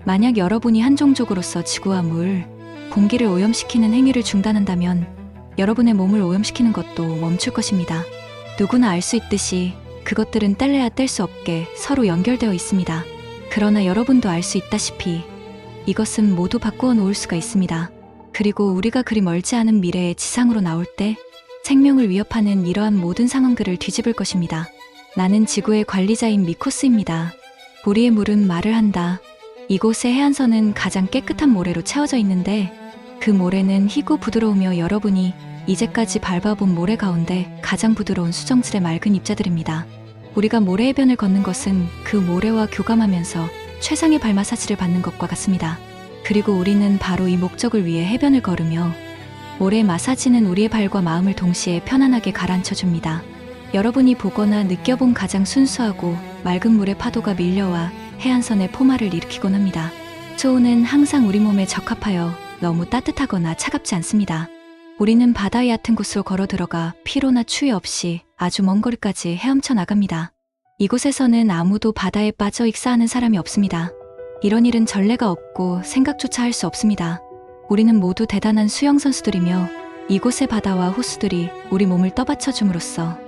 만약 여러분이 한 종족으로서 지구와 물, 공기를 오염시키는 행위를 중단한다면 여러분의 몸을 오염시키는 것도 멈출 것입니다. 누구나 알 수 있듯이 그것들은 뗄래야 뗄 수 없게 서로 연결되어 있습니다. 그러나 여러분도 알 수 있다시피 이것은 모두 바꾸어 놓을 수가 있습니다. 그리고 우리가 그리 멀지 않은 미래에 지상으로 나올 때 생명을 위협하는 이러한 모든 상황들을 뒤집을 것입니다. 나는 지구의 관리자인 미코스입니다. 우리의 물은 말을 한다. 이곳의 해안선은 가장 깨끗한 모래로 채워져 있는데 그 모래는 희고 부드러우며 여러분이 이제까지 밟아본 모래 가운데 가장 부드러운 수정질의 맑은 입자들입니다. 우리가 모래 해변을 걷는 것은 그 모래와 교감하면서 최상의 발 마사지를 받는 것과 같습니다. 그리고 우리는 바로 이 목적을 위해 해변을 걸으며 모래 마사지는 우리의 발과 마음을 동시에 편안하게 가라앉혀줍니다. 여러분이 보거나 느껴본 가장 순수하고 맑은 물의 파도가 밀려와 해안선의 포마를 일으키곤 합니다. 초원은 항상 우리 몸에 적합하여 너무 따뜻하거나 차갑지 않습니다. 우리는 바다의 얕은 곳으로 걸어 들어가 피로나 추위 없이 아주 먼 거리까지 헤엄쳐 나갑니다. 이곳에서는 아무도 바다에 빠져 익사하는 사람이 없습니다. 이런 일은 전례가 없고 생각조차 할 수 없습니다. 우리는 모두 대단한 수영선수들이며 이곳의 바다와 호수들이 우리 몸을 떠받쳐 줌으로써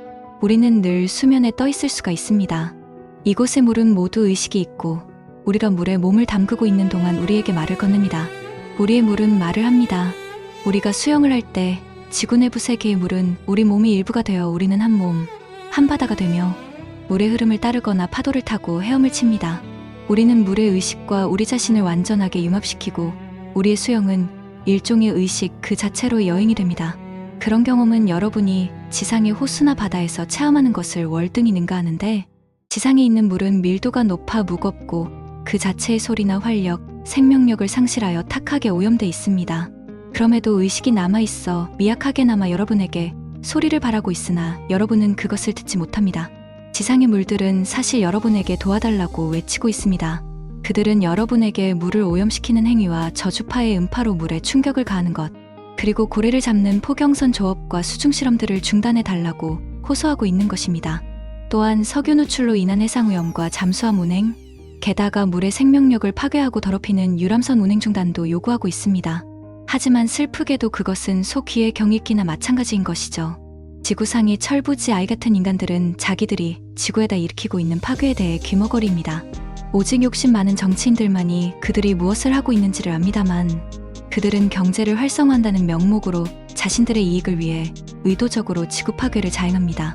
우리는 늘 수면에 떠 있을 수가 있습니다. 이곳의 물은 모두 의식이 있고 우리가 물에 몸을 담그고 있는 동안 우리에게 말을 건넵니다. 우리의 물은 말을 합니다. 우리가 수영을 할 때 지구 내부 세계의 물은 우리 몸의 일부가 되어 우리는 한 몸, 한 바다가 되며 물의 흐름을 따르거나 파도를 타고 헤엄을 칩니다. 우리는 물의 의식과 우리 자신을 완전하게 융합시키고 우리의 수영은 일종의 의식 그 자체로의 여행이 됩니다. 그런 경험은 여러분이 지상의 호수나 바다에서 체험하는 것을 월등히 능가하는데, 지상에 있는 물은 밀도가 높아 무겁고 그 자체의 소리나 활력, 생명력을 상실하여 탁하게 오염돼 있습니다. 그럼에도 의식이 남아있어 미약하게나마 여러분에게 소리를 바라고 있으나 여러분은 그것을 듣지 못합니다. 지상의 물들은 사실 여러분에게 도와달라고 외치고 있습니다. 그들은 여러분에게 물을 오염시키는 행위와 저주파의 음파로 물에 충격을 가하는 것, 그리고 고래를 잡는 포경선 조업과 수중 실험들을 중단해 달라고 호소하고 있는 것입니다. 또한 석유 누출로 인한 해상오염과 잠수함 운행, 게다가 물의 생명력을 파괴하고 더럽히는 유람선 운행 중단도 요구하고 있습니다. 하지만 슬프게도 그것은 소귀의 경익기나 마찬가지인 것이죠. 지구상의 철부지 아이 같은 인간들은 자기들이 지구에다 일으키고 있는 파괴에 대해 귀머거리입니다. 오직 욕심 많은 정치인들만이 그들이 무엇을 하고 있는지를 압니다만, 그들은 경제를 활성화한다는 명목으로 자신들의 이익을 위해 의도적으로 지구 파괴를 자행합니다.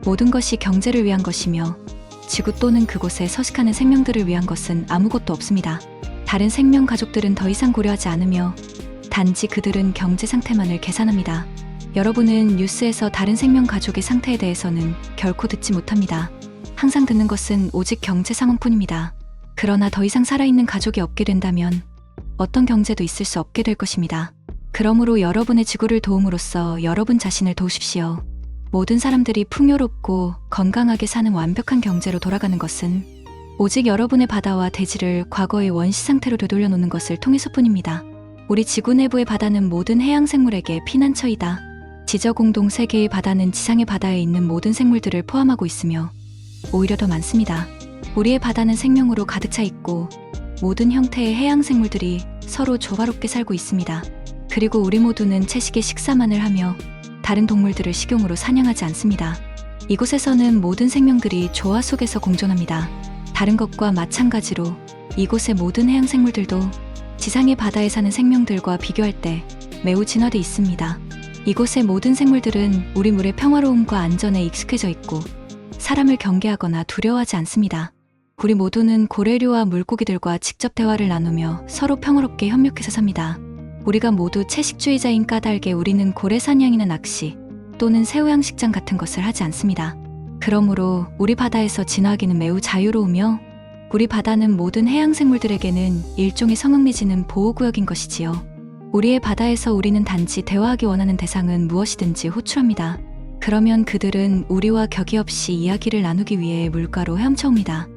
모든 것이 경제를 위한 것이며 지구 또는 그곳에 서식하는 생명들을 위한 것은 아무것도 없습니다. 다른 생명 가족들은 더 이상 고려하지 않으며 단지 그들은 경제 상태만을 계산합니다. 여러분은 뉴스에서 다른 생명 가족의 상태에 대해서는 결코 듣지 못합니다. 항상 듣는 것은 오직 경제 상황뿐입니다. 그러나 더 이상 살아있는 가족이 없게 된다면 어떤 경제도 있을 수 없게 될 것입니다. 그러므로 여러분의 지구를 도움으로써 여러분 자신을 도우십시오. 모든 사람들이 풍요롭고 건강하게 사는 완벽한 경제로 돌아가는 것은 오직 여러분의 바다와 대지를 과거의 원시 상태로 되돌려 놓는 것을 통해서뿐입니다. 우리 지구 내부의 바다는 모든 해양 생물에게 피난처이다. 지저공동 세계의 바다는 지상의 바다에 있는 모든 생물들을 포함하고 있으며 오히려 더 많습니다. 우리의 바다는 생명으로 가득 차 있고 모든 형태의 해양 생물들이 서로 조화롭게 살고 있습니다. 그리고 우리 모두는 채식의 식사만을 하며 다른 동물들을 식용으로 사냥하지 않습니다. 이곳에서는 모든 생명들이 조화 속에서 공존합니다. 다른 것과 마찬가지로 이곳의 모든 해양 생물들도 지상의 바다에 사는 생명들과 비교할 때 매우 진화돼 있습니다. 이곳의 모든 생물들은 우리 물의 평화로움과 안전에 익숙해져 있고 사람을 경계하거나 두려워하지 않습니다. 우리 모두는 고래류와 물고기들과 직접 대화를 나누며 서로 평화롭게 협력해서 삽니다. 우리가 모두 채식주의자인 까닭에 우리는 고래 사냥이나 낚시 또는 새우양식장 같은 것을 하지 않습니다. 그러므로 우리 바다에서 진화하기는 매우 자유로우며 우리 바다는 모든 해양 생물들에게는 일종의 성흥미지는 보호구역인 것이지요. 우리의 바다에서 우리는 단지 대화하기 원하는 대상은 무엇이든지 호출합니다. 그러면 그들은 우리와 격이 없이 이야기를 나누기 위해 물가로 헤엄쳐옵니다.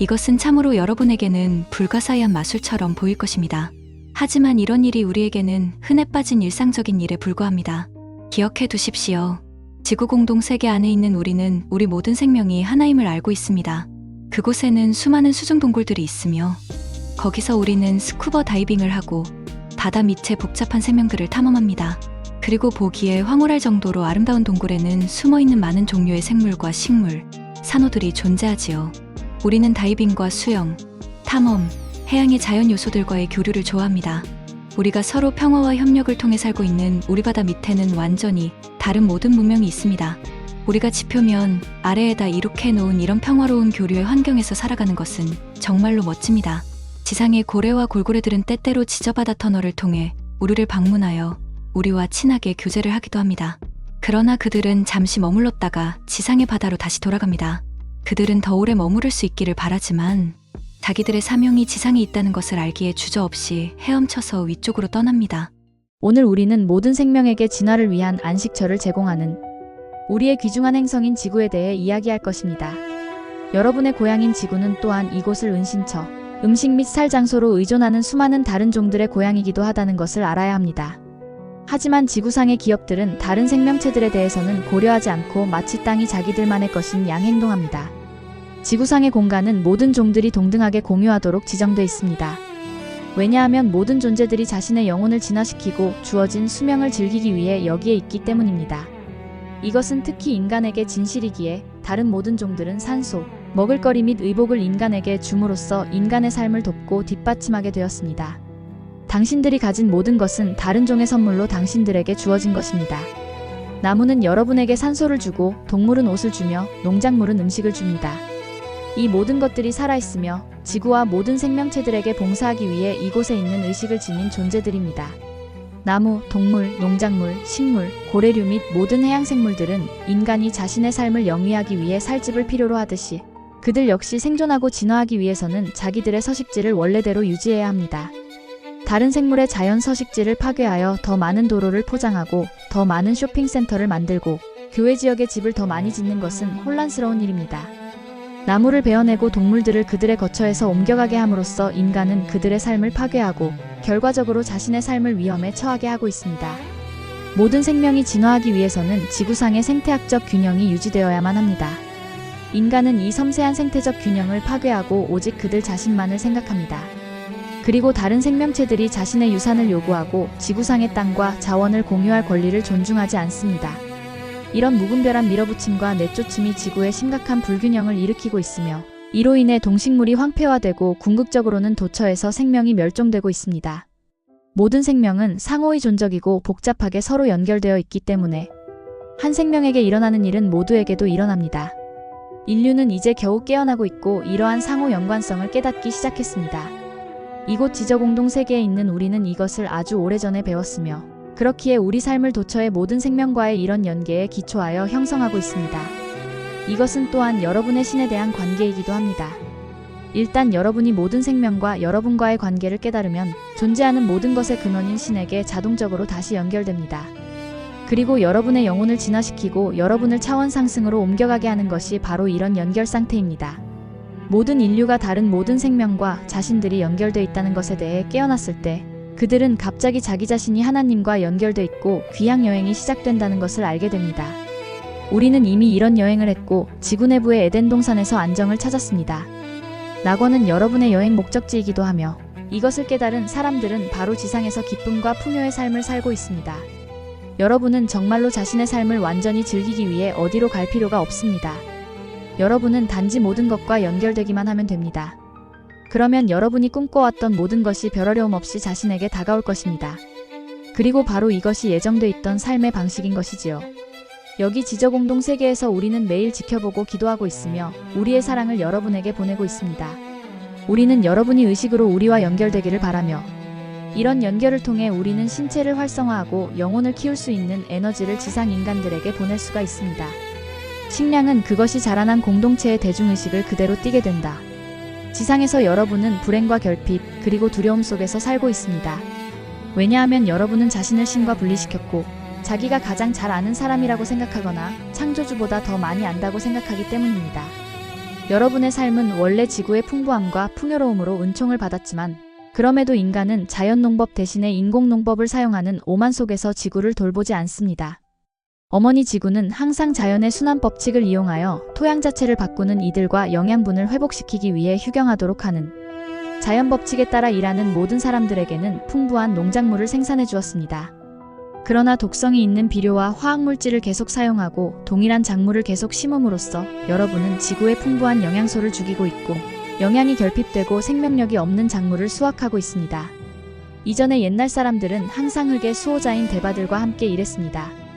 이것은 참으로 여러분에게는 불가사의한 마술처럼 보일 것입니다. 하지만 이런 일이 우리에게는 흔해 빠진 일상적인 일에 불과합니다. 기억해 두십시오. 지구 공동 세계 안에 있는 우리는 우리 모든 생명이 하나임을 알고 있습니다. 그곳에는 수많은 수중 동굴들이 있으며 거기서 우리는 스쿠버 다이빙을 하고 바다 밑의 복잡한 생명들을 탐험합니다. 그리고 보기에 황홀할 정도로 아름다운 동굴에는 숨어있는 많은 종류의 생물과 식물, 산호들이 존재하지요. 우리는 다이빙과 수영, 탐험, 해양의 자연 요소들과의 교류를 좋아합니다. 우리가 서로 평화와 협력을 통해 살고 있는 우리 바다 밑에는 완전히 다른 모든 문명이 있습니다. 우리가 지표면 아래에다 이룩해 놓은 이런 평화로운 교류의 환경에서 살아가는 것은 정말로 멋집니다. 지상의 고래와 골고래들은 때때로 지저바다 터널을 통해 우리를 방문하여 우리와 친하게 교제를 하기도 합니다. 그러나 그들은 잠시 머물렀다가 지상의 바다로 다시 돌아갑니다. 그들은 더 오래 머무를 수 있기를 바라지만 자기들의 사명이 지상에 있다는 것을 알기에 주저없이 헤엄쳐서 위쪽으로 떠납니다. 오늘 우리는 모든 생명에게 진화를 위한 안식처를 제공하는 우리의 귀중한 행성인 지구에 대해 이야기할 것입니다. 여러분의 고향인 지구는 또한 이곳을 은신처, 음식 및 살 장소로 의존하는 수많은 다른 종들의 고향이기도 하다는 것을 알아야 합니다. 하지만 지구상의 기업들은 다른 생명체들에 대해서는 고려하지 않고 마치 땅이 자기들만의 것인 양 행동합니다. 지구상의 공간은 모든 종들이 동등하게 공유하도록 지정돼 있습니다. 왜냐하면 모든 존재들이 자신의 영혼을 진화시키고 주어진 수명을 즐기기 위해 여기에 있기 때문입니다. 이것은 특히 인간에게 진실이기에 다른 모든 종들은 산소, 먹을거리 및 의복을 인간에게 줌으로써 인간의 삶을 돕고 뒷받침하게 되었습니다. 당신들이 가진 모든 것은 다른 종의 선물로 당신들에게 주어진 것입니다. 나무는 여러분에게 산소를 주고 동물은 옷을 주며 농작물은 음식을 줍니다. 이 모든 것들이 살아있으며 지구와 모든 생명체들에게 봉사하기 위해 이곳에 있는 의식을 지닌 존재들입니다. 나무, 동물, 농작물, 식물, 고래류 및 모든 해양생물들은 인간이 자신의 삶을 영위하기 위해 살집을 필요로 하듯이 그들 역시 생존하고 진화하기 위해서는 자기들의 서식지를 원래대로 유지해야 합니다. 다른 생물의 자연 서식지를 파괴하여 더 많은 도로를 포장하고 더 많은 쇼핑센터를 만들고 교외 지역에 집을 더 많이 짓는 것은 혼란스러운 일입니다. 나무를 베어내고 동물들을 그들의 거처에서 옮겨가게 함으로써 인간은 그들의 삶을 파괴하고 결과적으로 자신의 삶을 위험에 처하게 하고 있습니다. 모든 생명이 진화하기 위해서는 지구상의 생태학적 균형이 유지되어야만 합니다. 인간은 이 섬세한 생태적 균형을 파괴하고 오직 그들 자신만을 생각합니다. 그리고 다른 생명체들이 자신의 유산을 요구하고 지구상의 땅과 자원을 공유할 권리를 존중하지 않습니다. 이런 무분별한 밀어붙임과 내쫓음이 지구에 심각한 불균형을 일으키고 있으며 이로 인해 동식물이 황폐화되고 궁극적으로는 도처에서 생명이 멸종되고 있습니다. 모든 생명은 상호의 존적이고 복잡하게 서로 연결되어 있기 때문에 한 생명에게 일어나는 일은 모두에게도 일어납니다. 인류는 이제 겨우 깨어나고 있고 이러한 상호 연관성을 깨닫기 시작했습니다. 이곳 지저공동 세계에 있는 우리는 이것을 아주 오래전에 배웠으며 그렇기에 우리 삶을 도처의 모든 생명과의 이런 연계에 기초하여 형성하고 있습니다. 이것은 또한 여러분의 신에 대한 관계이기도 합니다. 일단 여러분이 모든 생명과 여러분과의 관계를 깨달으면 존재하는 모든 것의 근원인 신에게 자동적으로 다시 연결됩니다. 그리고 여러분의 영혼을 진화시키고 여러분을 차원 상승으로 옮겨가게 하는 것이 바로 이런 연결 상태입니다. 모든 인류가 다른 모든 생명과 자신들이 연결되어 있다는 것에 대해 깨어났을 때 그들은 갑자기 자기 자신이 하나님과 연결돼 있고 귀향 여행이 시작된다는 것을 알게 됩니다. 우리는 이미 이런 여행을 했고 지구 내부의 에덴 동산에서 안정을 찾았습니다. 낙원은 여러분의 여행 목적지이기도 하며 이것을 깨달은 사람들은 바로 지상에서 기쁨과 풍요의 삶을 살고 있습니다. 여러분은 정말로 자신의 삶을 완전히 즐기기 위해 어디로 갈 필요가 없습니다. 여러분은 단지 모든 것과 연결되기만 하면 됩니다. 그러면 여러분이 꿈꿔왔던 모든 것이 별 어려움 없이 자신에게 다가올 것입니다. 그리고 바로 이것이 예정돼 있던 삶의 방식인 것이지요. 여기 지저공동 세계에서 우리는 매일 지켜보고 기도하고 있으며 우리의 사랑을 여러분에게 보내고 있습니다. 우리는 여러분이 의식으로 우리와 연결되기를 바라며 이런 연결을 통해 우리는 신체를 활성화하고 영혼을 키울 수 있는 에너지를 지상 인간들에게 보낼 수가 있습니다. 식량은 그것이 자라난 공동체의 대중의식을 그대로 띠게 된다. 지상에서 여러분은 불행과 결핍 그리고 두려움 속에서 살고 있습니다. 왜냐하면 여러분은 자신을 신과 분리시켰고 자기가 가장 잘 아는 사람이라고 생각하거나 창조주보다 더 많이 안다고 생각하기 때문입니다. 여러분의 삶은 원래 지구의 풍부함과 풍요로움으로 은총을 받았지만 그럼에도 인간은 자연농법 대신에 인공농법을 사용하는 오만 속에서 지구를 돌보지 않습니다. 어머니 지구는 항상 자연의 순환 법칙을 이용하여 토양 자체를 바꾸는 이들과 영양분을 회복시키기 위해 휴경하도록 하는 자연 법칙에 따라 일하는 모든 사람들에게는 풍부한 농작물을 생산해 주었습니다. 그러나 독성이 있는 비료와 화학물질을 계속 사용하고 동일한 작물을 계속 심음으로써 여러분은 지구에 풍부한 영양소를 죽이고 있고 영양이 결핍되고 생명력이 없는 작물을 수확하고 있습니다. 이전의 옛날 사람들은 항상 흙의 수호자인 대바들과 함께 일했습니다.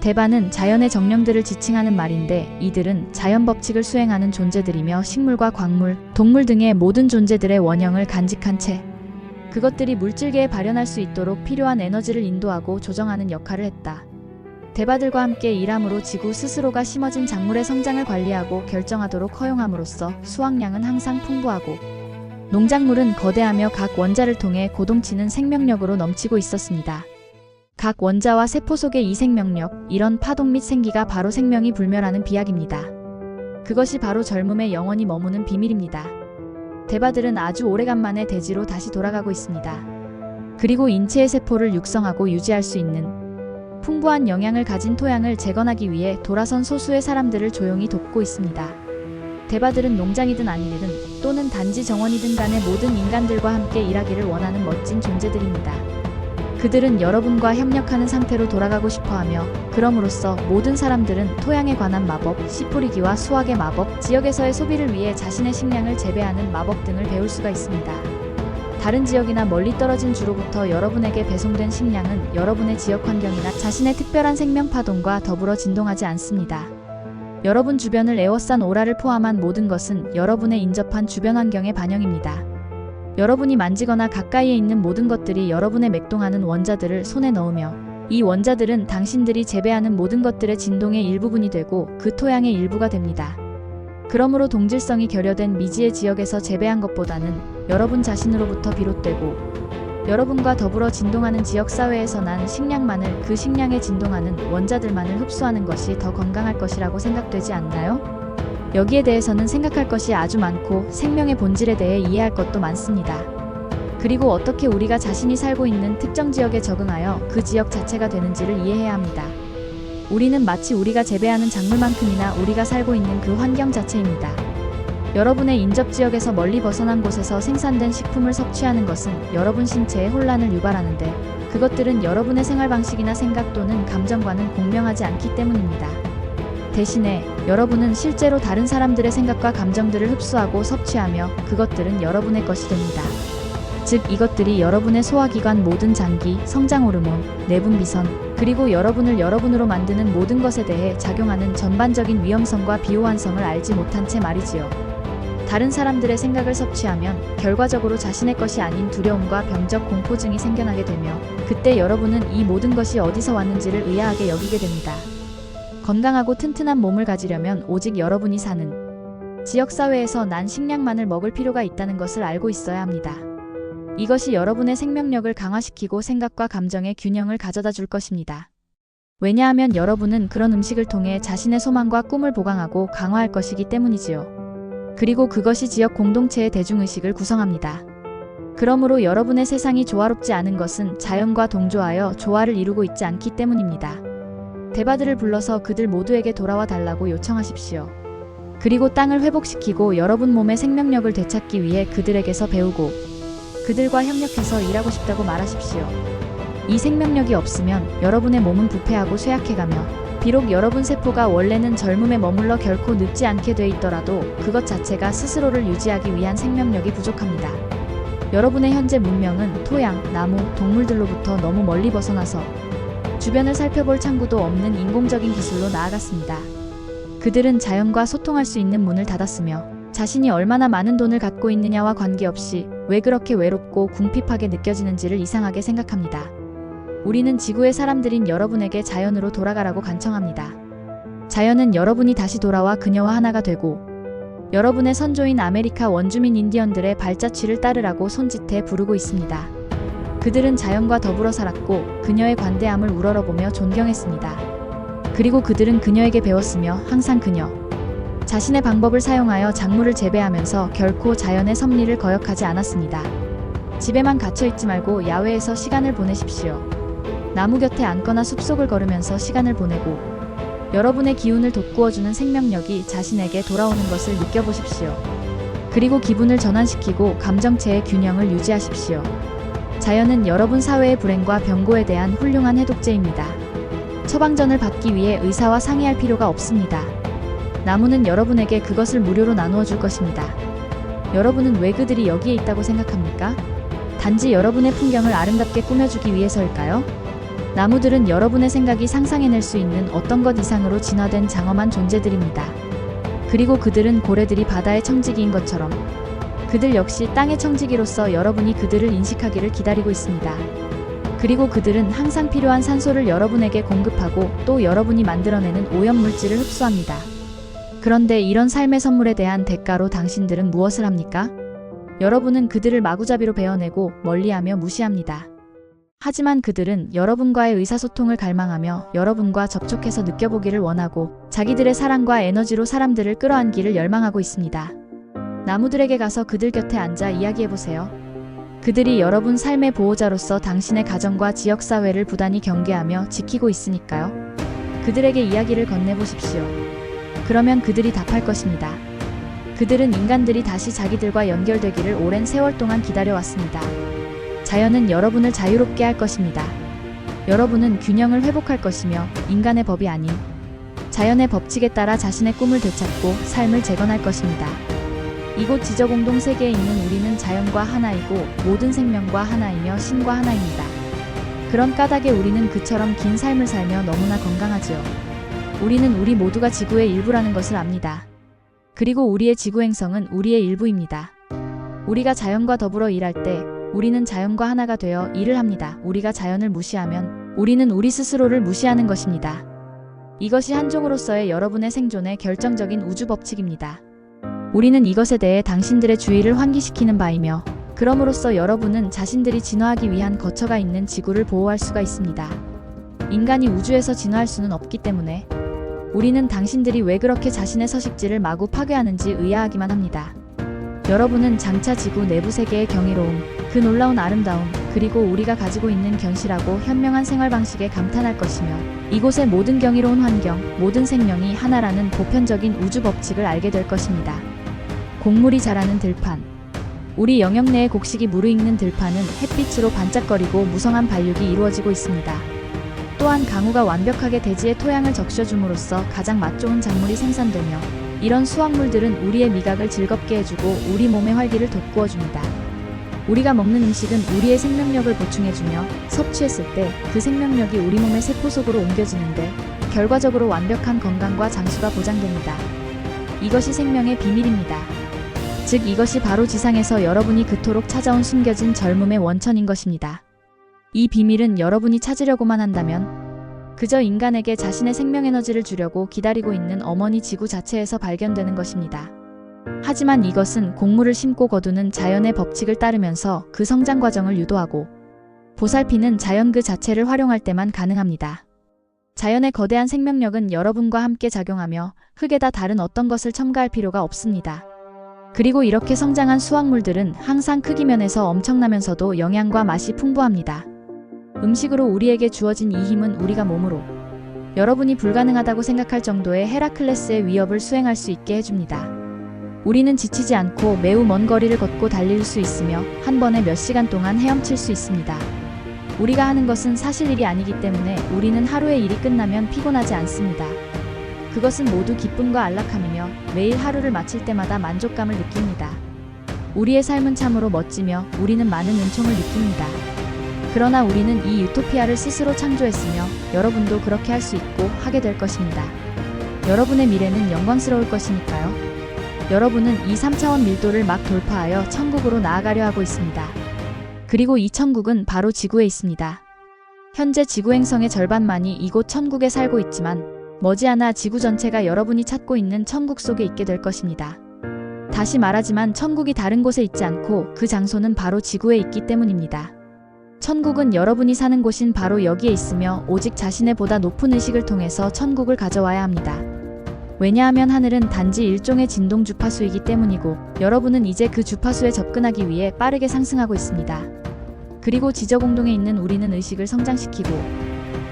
대바는 자연의 정령들을 지칭하는 말인데 이들은 자연 법칙을 수행하는 존재들이며 식물과 광물, 동물 등의 모든 존재들의 원형을 간직한 채 그것들이 물질계에 발현할 수 있도록 필요한 에너지를 인도하고 조정하는 역할을 했다. 대바들과 함께 일함으로 지구 스스로가 심어진 작물의 성장을 관리하고 결정하도록 허용함으로써 수확량은 항상 풍부하고 농작물은 거대하며 각 원자를 통해 고동치는 생명력으로 넘치고 있었습니다. 각 원자와 세포 속의 이 생명력, 이런 파동 및 생기가 바로 생명이 불멸하는 비약입니다. 그것이 바로 젊음의 영원히 머무는 비밀입니다. 대바들은 아주 오래간만에 대지로 다시 돌아가고 있습니다. 그리고 인체의 세포를 육성하고 유지할 수 있는 풍부한 영양을 가진 토양을 재건하기 위해 돌아선 소수의 사람들을 조용히 돕고 있습니다. 대바들은 농장이든 아니든 또는 단지 정원이든 간에 모든 인간들과 함께 일하기를 원하는 멋진 존재들입니다. 그들은 여러분과 협력하는 상태로 돌아가고 싶어하며 그럼으로써 모든 사람들은 토양에 관한 마법, 씨 뿌리기와 수확의 마법, 지역에서의 소비를 위해 자신의 식량을 재배하는 마법 등을 배울 수가 있습니다. 다른 지역이나 멀리 떨어진 주로부터 여러분에게 배송된 식량은 여러분의 지역 환경이나 자신의 특별한 생명 파동과 더불어 진동하지 않습니다. 여러분 주변을 에워싼 오라를 포함한 모든 것은 여러분의 인접한 주변 환경의 반영입니다. 여러분이 만지거나 가까이에 있는 모든 것들이 여러분의 맥동하는 원자들을 손에 넣으며 이 원자들은 당신들이 재배하는 모든 것들의 진동의 일부분이 되고 그 토양의 일부가 됩니다. 그러므로 동질성이 결여된 미지의 지역에서 재배한 것보다는 여러분 자신으로부터 비롯되고 여러분과 더불어 진동하는 지역 사회에서 난 식량만을 그 식량에 진동하는 원자들만을 흡수하는 것이 더 건강할 것이라고 생각되지 않나요? 여기에 대해서는 생각할 것이 아주 많고 생명의 본질에 대해 이해할 것도 많습니다. 그리고 어떻게 우리가 자신이 살고 있는 특정 지역에 적응하여 그 지역 자체가 되는지를 이해해야 합니다. 우리는 마치 우리가 재배하는 작물만큼이나 우리가 살고 있는 그 환경 자체입니다. 여러분의 인접지역에서 멀리 벗어난 곳에서 생산된 식품을 섭취하는 것은 여러분 신체에 혼란을 유발하는데 그것들은 여러분의 생활 방식이나 생각 또는 감정과는 공명하지 않기 때문입니다. 대신에 여러분은 실제로 다른 사람들의 생각과 감정들을 흡수하고 섭취하며 그것들은 여러분의 것이 됩니다. 즉 이것들이 여러분의 소화기관 모든 장기, 성장 호르몬, 내분 비선, 그리고 여러분을 여러분으로 만드는 모든 것에 대해 작용하는 전반적인 위험성과 비호환성을 알지 못한 채 말이지요. 다른 사람들의 생각을 섭취하면 결과적으로 자신의 것이 아닌 두려움과 병적 공포증이 생겨나게 되며 그때 여러분은 이 모든 것이 어디서 왔는지를 의아하게 여기게 됩니다. 건강하고 튼튼한 몸을 가지려면 오직 여러분이 사는 지역사회에서 난 식량만을 먹을 필요가 있다는 것을 알고 있어야 합니다. 이것이 여러분의 생명력을 강화시키고 생각과 감정의 균형을 가져다 줄 것입니다. 왜냐하면 여러분은 그런 음식을 통해 자신의 소망과 꿈을 보강하고 강화할 것이기 때문이지요. 그리고 그것이 지역 공동체의 대중의식을 구성합니다. 그러므로 여러분의 세상이 조화롭지 않은 것은 자연과 동조하여 조화를 이루고 있지 않기 때문입니다. 대바들을 불러서 그들 모두에게 돌아와 달라고 요청하십시오. 그리고 땅을 회복시키고 여러분 몸의 생명력을 되찾기 위해 그들에게서 배우고 그들과 협력해서 일하고 싶다고 말하십시오. 이 생명력이 없으면 여러분의 몸은 부패하고 쇠약해가며 비록 여러분 세포가 원래는 젊음에 머물러 결코 늙지 않게 돼 있더라도 그것 자체가 스스로를 유지하기 위한 생명력이 부족합니다. 여러분의 현재 문명은 토양, 나무, 동물들로부터 너무 멀리 벗어나서 주변을 살펴볼 창구도 없는 인공적인 기술로 나아갔습니다. 그들은 자연과 소통할 수 있는 문을 닫았으며 자신이 얼마나 많은 돈을 갖고 있느냐와 관계없이 왜 그렇게 외롭고 궁핍하게 느껴지는지를 이상하게 생각합니다. 우리는 지구의 사람들인 여러분에게 자연으로 돌아가라고 간청합니다. 자연은 여러분이 다시 돌아와 그녀와 하나가 되고 여러분의 선조인 아메리카 원주민 인디언들의 발자취를 따르라고 손짓해 부르고 있습니다. 그들은 자연과 더불어 살았고 그녀의 관대함을 우러러보며 존경했습니다. 그리고 그들은 그녀에게 배웠으며 항상 그녀 자신의 방법을 사용하여 작물을 재배하면서 결코 자연의 섭리를 거역하지 않았습니다. 집에만 갇혀있지 말고 야외에서 시간을 보내십시오. 나무 곁에 앉거나 숲속을 걸으면서 시간을 보내고 여러분의 기운을 돋구어주는 생명력이 자신에게 돌아오는 것을 느껴보십시오. 그리고 기분을 전환시키고 감정체의 균형을 유지하십시오. 자연은 여러분 사회의 불행과 병고에 대한 훌륭한 해독제입니다. 처방전을 받기 위해 의사와 상의할 필요가 없습니다. 나무는 여러분에게 그것을 무료로 나누어 줄 것입니다. 여러분은 왜 그들이 여기에 있다고 생각합니까? 단지 여러분의 풍경을 아름답게 꾸며주기 위해서일까요? 나무들은 여러분의 생각이 상상해낼 수 있는 어떤 것 이상으로 진화된 장엄한 존재들입니다. 그리고 그들은 고래들이 바다의 청지기인 것처럼 그들 역시 땅의 청지기로서 여러분이 그들을 인식하기를 기다리고 있습니다. 그리고 그들은 항상 필요한 산소를 여러분에게 공급하고 또 여러분이 만들어내는 오염물질을 흡수합니다. 그런데 이런 삶의 선물에 대한 대가로 당신들은 무엇을 합니까? 여러분은 그들을 마구잡이로 베어내고 멀리하며 무시합니다. 하지만 그들은 여러분과의 의사소통을 갈망하며 여러분과 접촉해서 느껴보기를 원하고 자기들의 사랑과 에너지로 사람들을 끌어안기를 열망하고 있습니다. 나무들에게 가서 그들 곁에 앉아 이야기해보세요. 그들이 여러분 삶의 보호자로서 당신의 가정과 지역사회를 부단히 경계하며 지키고 있으니까요. 그들에게 이야기를 건네보십시오. 그러면 그들이 답할 것입니다. 그들은 인간들이 다시 자기들과 연결되기를 오랜 세월 동안 기다려왔습니다. 자연은 여러분을 자유롭게 할 것입니다. 여러분은 균형을 회복할 것이며 인간의 법이 아닌 자연의 법칙에 따라 자신의 꿈을 되찾고 삶을 재건할 것입니다. 이곳 지저공동 세계에 있는 우리는 자연과 하나이고 모든 생명과 하나이며 신과 하나입니다. 그런 까닭에 우리는 그처럼 긴 삶을 살며 너무나 건강하지요. 우리는 우리 모두가 지구의 일부라는 것을 압니다. 그리고 우리의 지구 행성은 우리의 일부입니다. 우리가 자연과 더불어 일할 때 우리는 자연과 하나가 되어 일을 합니다. 우리가 자연을 무시하면 우리는 우리 스스로를 무시하는 것입니다. 이것이 한 종으로서의 여러분의 생존의 결정적인 우주 법칙입니다. 우리는 이것에 대해 당신들의 주의를 환기시키는 바이며 그럼으로써 여러분은 자신들이 진화하기 위한 거처가 있는 지구를 보호할 수가 있습니다. 인간이 우주에서 진화할 수는 없기 때문에 우리는 당신들이 왜 그렇게 자신의 서식지를 마구 파괴하는지 의아하기만 합니다. 여러분은 장차 지구 내부 세계의 경이로움, 그 놀라운 아름다움, 그리고 우리가 가지고 있는 견실하고 현명한 생활 방식에 감탄할 것이며 이곳의 모든 경이로운 환경, 모든 생명이 하나라는 보편적인 우주 법칙을 알게 될 것입니다. 곡물이 자라는 들판. 우리 영역 내의 곡식이 무르익는 들판은 햇빛으로 반짝거리고 무성한 발육이 이루어지고 있습니다. 또한 강우가 완벽하게 대지의 토양을 적셔줌으로써 가장 맛 좋은 작물이 생산되며 이런 수확물들은 우리의 미각을 즐겁게 해주고 우리 몸의 활기를 돋구어줍니다. 우리가 먹는 음식은 우리의 생명력을 보충해주며 섭취했을 때 그 생명력이 우리 몸의 세포 속으로 옮겨지는데 결과적으로 완벽한 건강과 장수가 보장됩니다. 이것이 생명의 비밀입니다. 즉 이것이 바로 지상에서 여러분이 그토록 찾아온 숨겨진 젊음의 원천인 것입니다. 이 비밀은 여러분이 찾으려고만 한다면 그저 인간에게 자신의 생명에너지를 주려고 기다리고 있는 어머니 지구 자체에서 발견되는 것입니다. 하지만 이것은 곡물을 심고 거두는 자연의 법칙을 따르면서 그 성장 과정을 유도하고 보살피는 자연 그 자체를 활용할 때만 가능합니다. 자연의 거대한 생명력은 여러분과 함께 작용하며 흙에다 다른 어떤 것을 첨가할 필요가 없습니다. 그리고 이렇게 성장한 수확물들은 항상 크기 면에서 엄청나면서도 영양과 맛이 풍부합니다. 음식으로 우리에게 주어진 이 힘은 우리가 몸으로 여러분이 불가능하다고 생각할 정도의 헤라클레스의 위협을 수행할 수 있게 해줍니다. 우리는 지치지 않고 매우 먼 거리를 걷고 달릴 수 있으며 한 번에 몇 시간 동안 헤엄칠 수 있습니다. 우리가 하는 것은 사실 일이 아니기 때문에 우리는 하루의 일이 끝나면 피곤하지 않습니다. 그것은 모두 기쁨과 안락함이며 매일 하루를 마칠 때마다 만족감을 느낍니다. 우리의 삶은 참으로 멋지며 우리는 많은 은총을 느낍니다. 그러나 우리는 이 유토피아를 스스로 창조했으며 여러분도 그렇게 할 수 있고 하게 될 것입니다. 여러분의 미래는 영광스러울 것이니까요. 여러분은 이 3차원 밀도를 막 돌파하여 천국으로 나아가려 하고 있습니다. 그리고 이 천국은 바로 지구에 있습니다. 현재 지구 행성의 절반만이 이곳 천국에 살고 있지만 머지않아 지구 전체가 여러분이 찾고 있는 천국 속에 있게 될 것입니다. 다시 말하지만 천국이 다른 곳에 있지 않고 그 장소는 바로 지구에 있기 때문입니다. 천국은 여러분이 사는 곳인 바로 여기에 있으며 오직 자신의 보다 높은 의식을 통해서 천국을 가져와야 합니다. 왜냐하면 하늘은 단지 일종의 진동 주파수이기 때문이고 여러분은 이제 그 주파수에 접근하기 위해 빠르게 상승하고 있습니다. 그리고 지저공동에 있는 우리는 의식을 성장시키고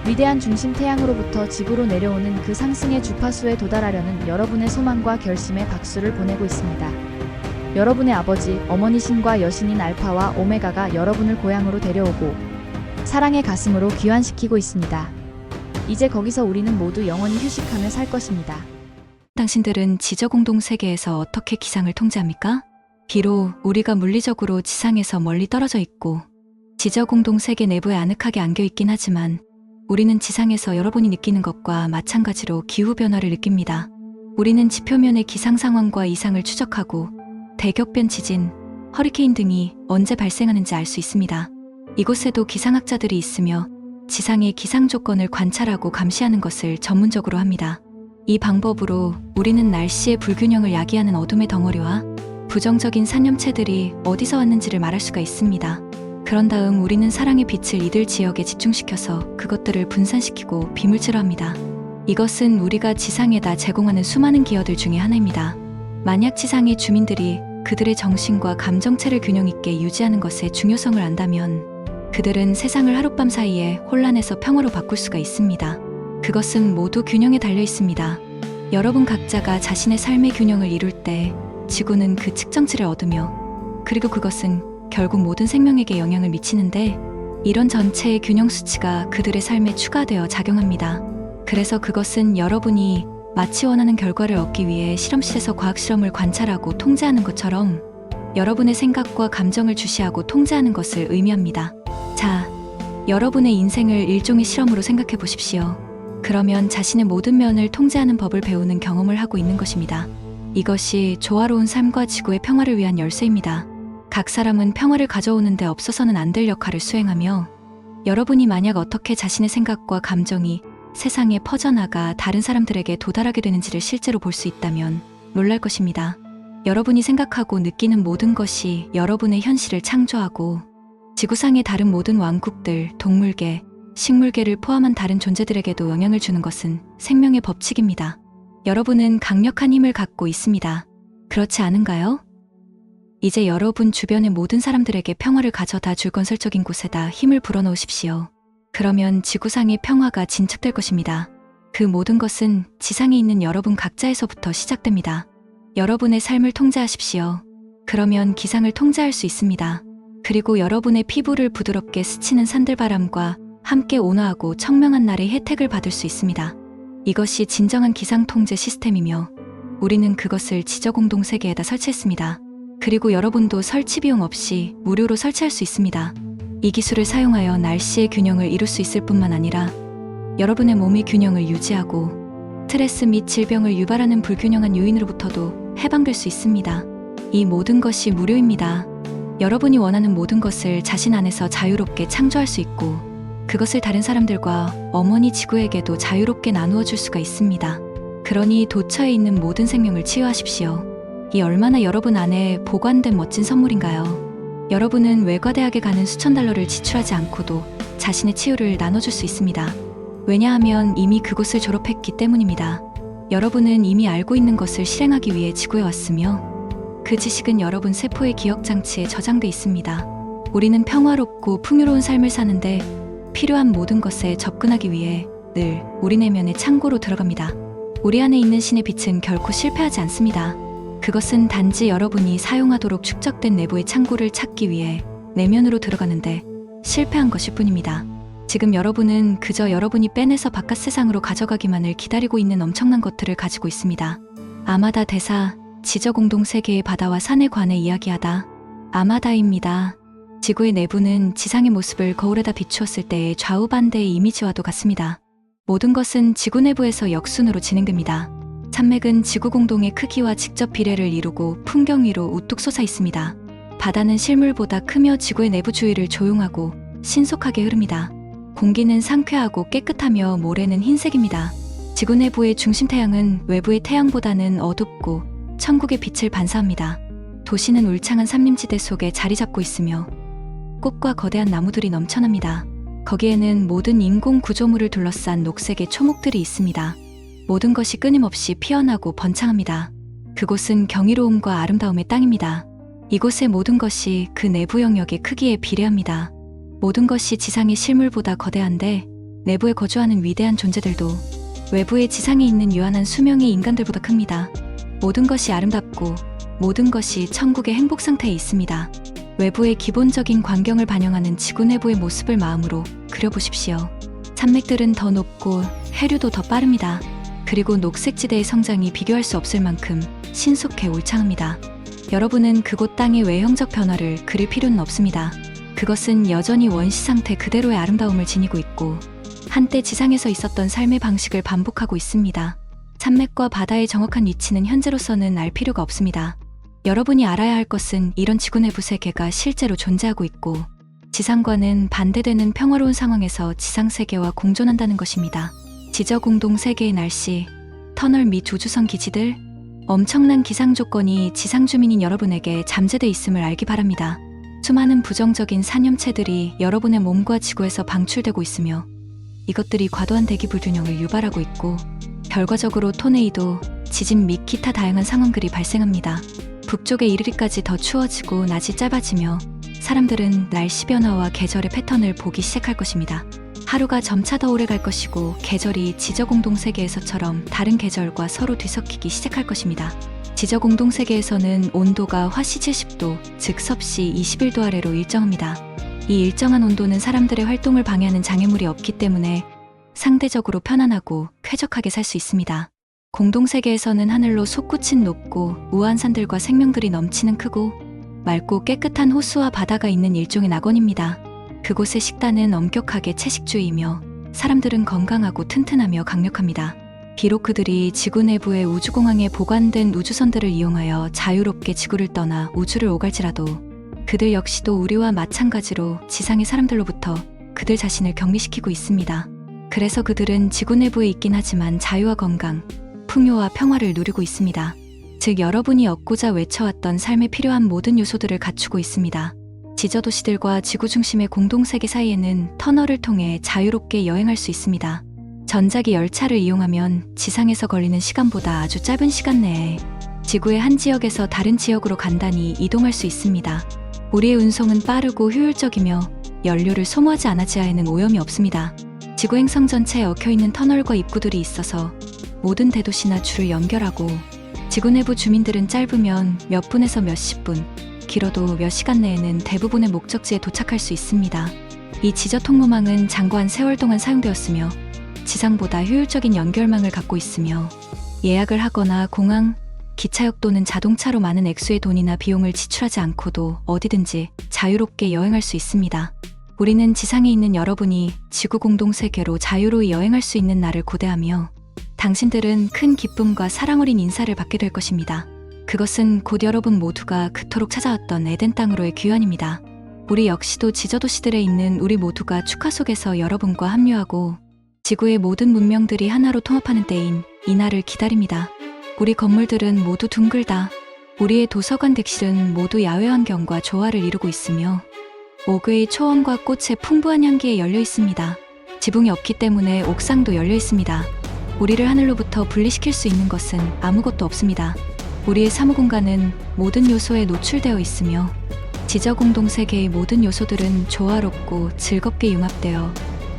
위대한 중심 태양으로부터 지구로 내려오는 그 상승의 주파수에 도달하려는 여러분의 소망과 결심에 박수를 보내고 있습니다. 여러분의 아버지, 어머니 신과 여신인 알파와 오메가가 여러분을 고향으로 데려오고 사랑의 가슴으로 귀환시키고 있습니다. 이제 거기서 우리는 모두 영원히 휴식하며 살 것입니다. 당신들은 지저공동 세계에서 어떻게 기상을 통제합니까? 비록 우리가 물리적으로 지상에서 멀리 떨어져 있고 지저공동 세계 내부에 아늑하게 안겨 있긴 하지만 우리는 지상에서 여러분이 느끼는 것과 마찬가지로 기후변화를 느낍니다. 우리는 지표면의 기상 상황과 이상을 추적하고 대격변 지진, 허리케인 등이 언제 발생하는지 알 수 있습니다. 이곳에도 기상학자들이 있으며 지상의 기상 조건을 관찰하고 감시하는 것을 전문적으로 합니다. 이 방법으로 우리는 날씨의 불균형을 야기하는 어둠의 덩어리와 부정적인 산염체들이 어디서 왔는지를 말할 수가 있습니다. 그런 다음 우리는 사랑의 빛을 이들 지역에 집중시켜서 그것들을 분산시키고 비물질로 합니다. 이것은 우리가 지상에다 제공하는 수많은 기여들 중에 하나입니다. 만약 지상의 주민들이 그들의 정신과 감정체를 균형 있게 유지하는 것의 중요성을 안다면 그들은 세상을 하룻밤 사이에 혼란에서 평화로 바꿀 수가 있습니다. 그것은 모두 균형에 달려 있습니다. 여러분 각자가 자신의 삶의 균형을 이룰 때 지구는 그 측정치를 얻으며 그리고 그것은 결국 모든 생명에게 영향을 미치는데 이런 전체의 균형 수치가 그들의 삶에 추가되어 작용합니다. 그래서 그것은 여러분이 마치 원하는 결과를 얻기 위해 실험실에서 과학 실험을 관찰하고 통제하는 것처럼 여러분의 생각과 감정을 주시하고 통제하는 것을 의미합니다. 자, 여러분의 인생을 일종의 실험으로 생각해 보십시오. 그러면 자신의 모든 면을 통제하는 법을 배우는 경험을 하고 있는 것입니다. 이것이 조화로운 삶과 지구의 평화를 위한 열쇠입니다. 각 사람은 평화를 가져오는데 없어서는 안 될 역할을 수행하며 여러분이 만약 어떻게 자신의 생각과 감정이 세상에 퍼져나가 다른 사람들에게 도달하게 되는지를 실제로 볼 수 있다면 놀랄 것입니다. 여러분이 생각하고 느끼는 모든 것이 여러분의 현실을 창조하고 지구상의 다른 모든 왕국들, 동물계, 식물계를 포함한 다른 존재들에게도 영향을 주는 것은 생명의 법칙입니다. 여러분은 강력한 힘을 갖고 있습니다. 그렇지 않은가요? 이제 여러분 주변의 모든 사람들에게 평화를 가져다 줄 건설적인 곳에다 힘을 불어넣으십시오. 그러면 지구상의 평화가 진척될 것입니다. 그 모든 것은 지상에 있는 여러분 각자에서부터 시작됩니다. 여러분의 삶을 통제하십시오. 그러면 기상을 통제할 수 있습니다. 그리고 여러분의 피부를 부드럽게 스치는 산들바람과 함께 온화하고 청명한 날의 혜택을 받을 수 있습니다. 이것이 진정한 기상 통제 시스템이며 우리는 그것을 지저공동 세계에다 설치했습니다. 그리고 여러분도 설치 비용 없이 무료로 설치할 수 있습니다. 이 기술을 사용하여 날씨의 균형을 이룰 수 있을 뿐만 아니라 여러분의 몸의 균형을 유지하고 스트레스 및 질병을 유발하는 불균형한 요인으로부터도 해방될 수 있습니다. 이 모든 것이 무료입니다. 여러분이 원하는 모든 것을 자신 안에서 자유롭게 창조할 수 있고 그것을 다른 사람들과 어머니 지구에게도 자유롭게 나누어 줄 수가 있습니다. 그러니 도처에 있는 모든 생명을 치유하십시오. 이 얼마나 여러분 안에 보관된 멋진 선물인가요? 여러분은 외과대학에 가는 수천 달러를 지출하지 않고도 자신의 치유를 나눠줄 수 있습니다. 왜냐하면 이미 그곳을 졸업했기 때문입니다. 여러분은 이미 알고 있는 것을 실행하기 위해 지구에 왔으며 그 지식은 여러분 세포의 기억장치에 저장돼 있습니다. 우리는 평화롭고 풍요로운 삶을 사는데 필요한 모든 것에 접근하기 위해 늘 우리 내면의 창고로 들어갑니다. 우리 안에 있는 신의 빛은 결코 실패하지 않습니다. 그것은 단지 여러분이 사용하도록 축적된 내부의 창고를 찾기 위해 내면으로 들어가는데 실패한 것일 뿐입니다. 지금 여러분은 그저 여러분이 빼내서 바깥 세상으로 가져가기만을 기다리고 있는 엄청난 것들을 가지고 있습니다. 아마다 대사, 지저공동 세계의 바다와 산에 관해 이야기하다. 아마다입니다. 지구의 내부는 지상의 모습을 거울에다 비추었을 때의 좌우반대의 이미지와도 같습니다. 모든 것은 지구 내부에서 역순으로 진행됩니다. 산맥은 지구 공동의 크기와 직접 비례를 이루고 풍경 위로 우뚝 솟아 있습니다. 바다는 실물보다 크며 지구의 내부 주위를 조용하고 신속하게 흐릅니다. 공기는 상쾌하고 깨끗하며 모래는 흰색입니다. 지구 내부의 중심 태양은 외부의 태양보다는 어둡고 천국의 빛을 반사합니다. 도시는 울창한 산림지대 속에 자리 잡고 있으며 꽃과 거대한 나무들이 넘쳐납니다. 거기에는 모든 인공 구조물을 둘러싼 녹색의 초목들이 있습니다. 모든 것이 끊임없이 피어나고 번창합니다. 그곳은 경이로움과 아름다움의 땅입니다. 이곳의 모든 것이 그 내부 영역의 크기에 비례합니다. 모든 것이 지상의 실물보다 거대한데 내부에 거주하는 위대한 존재들도 외부의 지상에 있는 유한한 수명의 인간들보다 큽니다. 모든 것이 아름답고 모든 것이 천국의 행복 상태에 있습니다. 외부의 기본적인 광경을 반영하는 지구 내부의 모습을 마음으로 그려보십시오. 산맥들은 더 높고 해류도 더 빠릅니다. 그리고 녹색지대의 성장이 비교할 수 없을 만큼 신속해 울창합니다. 여러분은 그곳 땅의 외형적 변화를 그릴 필요는 없습니다. 그것은 여전히 원시 상태 그대로의 아름다움을 지니고 있고 한때 지상에서 있었던 삶의 방식을 반복하고 있습니다. 산맥과 바다의 정확한 위치는 현재로서는 알 필요가 없습니다. 여러분이 알아야 할 것은 이런 지구 내부 세계가 실제로 존재하고 있고 지상과는 반대되는 평화로운 상황에서 지상 세계와 공존한다는 것입니다. 지저공동 세계의 날씨, 터널 및 우주선 기지들, 엄청난 기상 조건이 지상 주민인 여러분에게 잠재돼 있음을 알기 바랍니다. 수많은 부정적인 산염체들이 여러분의 몸과 지구에서 방출되고 있으며 이것들이 과도한 대기 불균형을 유발하고 있고 결과적으로 토네이도, 지진 및 기타 다양한 상황들이 발생합니다. 북쪽에 이르기까지 더 추워지고 낮이 짧아지며 사람들은 날씨 변화와 계절의 패턴을 보기 시작할 것입니다. 하루가 점차 더 오래 갈 것이고 계절이 지저공동 세계에서처럼 다른 계절과 서로 뒤섞이기 시작할 것입니다. 지저공동 세계에서는 온도가 화씨 70도, 즉 섭씨 21도 아래로 일정합니다. 이 일정한 온도는 사람들의 활동을 방해하는 장애물이 없기 때문에 상대적으로 편안하고 쾌적하게 살 수 있습니다. 공동세계에서는 하늘로 솟구친 높고 우아한 산들과 생명들이 넘치는 크고 맑고 깨끗한 호수와 바다가 있는 일종의 낙원입니다. 그곳의 식단은 엄격하게 채식주의이며 사람들은 건강하고 튼튼하며 강력합니다. 비록 그들이 지구 내부의 우주공항에 보관된 우주선들을 이용하여 자유롭게 지구를 떠나 우주를 오갈지라도 그들 역시도 우리와 마찬가지로 지상의 사람들로부터 그들 자신을 격리시키고 있습니다. 그래서 그들은 지구 내부에 있긴 하지만 자유와 건강, 풍요와 평화를 누리고 있습니다. 즉 여러분이 얻고자 외쳐왔던 삶에 필요한 모든 요소들을 갖추고 있습니다. 지저도시들과 지구 중심의 공동세계 사이에는 터널을 통해 자유롭게 여행할 수 있습니다. 전자기 열차를 이용하면 지상에서 걸리는 시간보다 아주 짧은 시간 내에 지구의 한 지역에서 다른 지역으로 간단히 이동할 수 있습니다. 우리의 운송은 빠르고 효율적이며 연료를 소모하지 않아지아에는 오염이 없습니다. 지구 행성 전체에 얽혀있는 터널과 입구들이 있어서 모든 대도시나 주를 연결하고 지구 내부 주민들은 짧으면 몇 분에서 몇십 분, 길어도 몇 시간 내에는 대부분의 목적지에 도착할 수 있습니다. 이 지저 통로망은 장고한 세월 동안 사용되었으며 지상보다 효율적인 연결망을 갖고 있으며 예약을 하거나 공항, 기차역 또는 자동차로 많은 액수의 돈이나 비용을 지출하지 않고도 어디든지 자유롭게 여행할 수 있습니다. 우리는 지상에 있는 여러분이 지구 공동세계로 자유로이 여행할 수 있는 날을 고대하며 당신들은 큰 기쁨과 사랑 어린 인사를 받게 될 것입니다. 그것은 곧 여러분 모두가 그토록 찾아왔던 에덴 땅으로의 귀환입니다. 우리 역시도 지저도시들에 있는 우리 모두가 축하 속에서 여러분과 합류하고 지구의 모든 문명들이 하나로 통합하는 때인 이날을 기다립니다. 우리 건물들은 모두 둥글다. 우리의 도서관 객실은 모두 야외 환경과 조화를 이루고 있으며 옥의 초원과 꽃의 풍부한 향기에 열려 있습니다. 지붕이 없기 때문에 옥상도 열려 있습니다. 우리를 하늘로부터 분리시킬 수 있는 것은 아무것도 없습니다. 우리의 사무공간은 모든 요소에 노출되어 있으며 지저 공동세계의 모든 요소들은 조화롭고 즐겁게 융합되어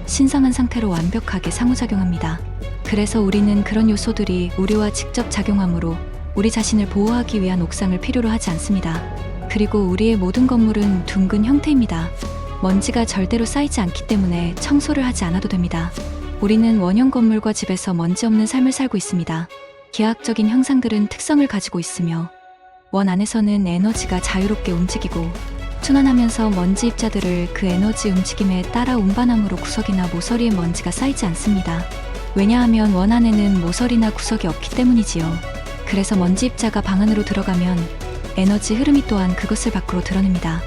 신성한 상태로 완벽하게 상호작용합니다. 그래서 우리는 그런 요소들이 우리와 직접 작용하므로 우리 자신을 보호하기 위한 옥상을 필요로 하지 않습니다. 그리고 우리의 모든 건물은 둥근 형태입니다. 먼지가 절대로 쌓이지 않기 때문에 청소를 하지 않아도 됩니다. 우리는 원형 건물과 집에서 먼지 없는 삶을 살고 있습니다. 기하학적인 형상들은 특성을 가지고 있으며 원 안에서는 에너지가 자유롭게 움직이고 순환하면서 먼지 입자들을 그 에너지 움직임에 따라 운반함으로 구석이나 모서리에 먼지가 쌓이지 않습니다. 왜냐하면 원 안에는 모서리나 구석이 없기 때문이지요. 그래서 먼지 입자가 방 안으로 들어가면 에너지 흐름이 또한 그것을 밖으로 드러냅니다.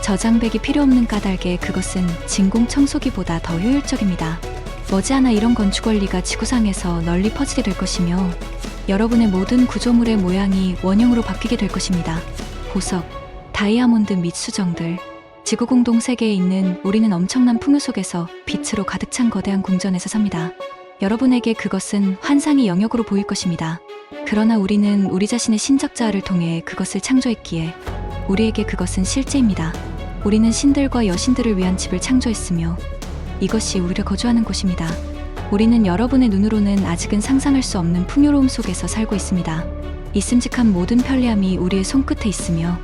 저장백이 필요 없는 까닭에 그것은 진공 청소기보다 더 효율적입니다. 머지않아 이런 건축 원리가 지구상에서 널리 퍼지게 될 것이며 여러분의 모든 구조물의 모양이 원형으로 바뀌게 될 것입니다. 보석, 다이아몬드 및 수정들. 지구 공동 세계에 있는 우리는 엄청난 풍요 속에서 빛으로 가득 찬 거대한 궁전에서 삽니다. 여러분에게 그것은 환상의 영역으로 보일 것입니다. 그러나 우리는 우리 자신의 신적 자아를 통해 그것을 창조했기에 우리에게 그것은 실제입니다. 우리는 신들과 여신들을 위한 집을 창조했으며 이것이 우리가 거주하는 곳입니다. 우리는 여러분의 눈으로는 아직은 상상할 수 없는 풍요로움 속에서 살고 있습니다. 있음직한 모든 편리함이 우리의 손끝에 있으며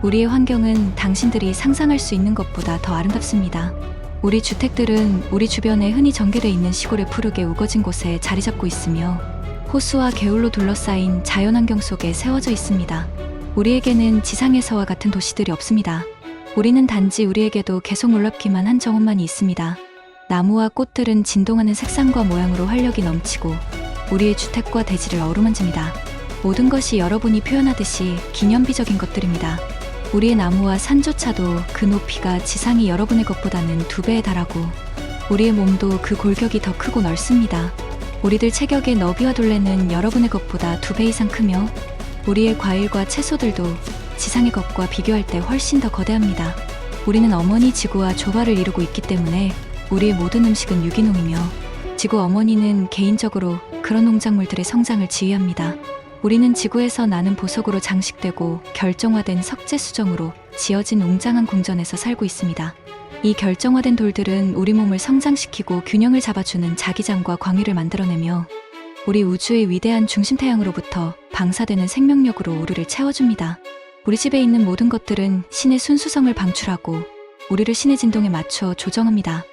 우리의 환경은 당신들이 상상할 수 있는 것보다 더 아름답습니다. 우리 주택들은 우리 주변에 흔히 전개되어 있는 시골의 푸르게 우거진 곳에 자리 잡고 있으며 호수와 개울로 둘러싸인 자연환경 속에 세워져 있습니다. 우리에게는 지상에서와 같은 도시들이 없습니다. 우리는 단지 우리에게도 계속 놀랍기만 한 정원만이 있습니다. 나무와 꽃들은 진동하는 색상과 모양으로 활력이 넘치고 우리의 주택과 대지를 어루만집니다. 모든 것이 여러분이 표현하듯이 기념비적인 것들입니다. 우리의 나무와 산조차도 그 높이가 지상이 여러분의 것보다는 2배에 달하고 우리의 몸도 그 골격이 더 크고 넓습니다. 우리들 체격의 너비와 둘레는 여러분의 것보다 2배 이상 크며 우리의 과일과 채소들도 지상의 것과 비교할 때 훨씬 더 거대합니다. 우리는 어머니 지구와 조화를 이루고 있기 때문에 우리의 모든 음식은 유기농이며 지구 어머니는 개인적으로 그런 농작물들의 성장을 지휘합니다. 우리는 지구에서 나는 보석으로 장식되고 결정화된 석재 수정으로 지어진 웅장한 궁전에서 살고 있습니다. 이 결정화된 돌들은 우리 몸을 성장시키고 균형을 잡아주는 자기장과 광유를 만들어내며 우리 우주의 위대한 중심 태양으로부터 방사되는 생명력으로 우리를 채워줍니다. 우리 집에 있는 모든 것들은 신의 순수성을 방출하고 우리를 신의 진동에 맞춰 조정합니다.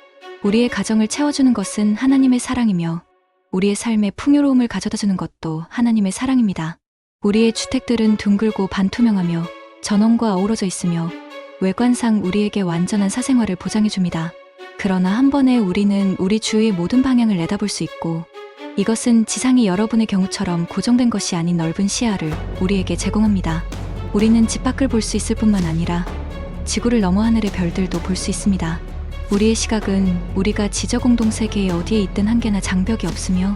우리의 가정을 채워주는 것은 하나님의 사랑이며 우리의 삶에 풍요로움을 가져다 주는 것도 하나님의 사랑입니다. 우리의 주택들은 둥글고 반투명하며 전원과 어우러져 있으며 외관상 우리에게 완전한 사생활을 보장해 줍니다. 그러나 한 번에 우리는 우리 주위의 모든 방향을 내다볼 수 있고, 이것은 지상이 여러분의 경우처럼 고정된 것이 아닌 넓은 시야를 우리에게 제공합니다. 우리는 집 밖을 볼 수 있을 뿐만 아니라 지구를 넘어 하늘의 별들도 볼 수 있습니다. 우리의 시각은 우리가 지저공동 세계에 어디에 있든 한계나 장벽이 없으며,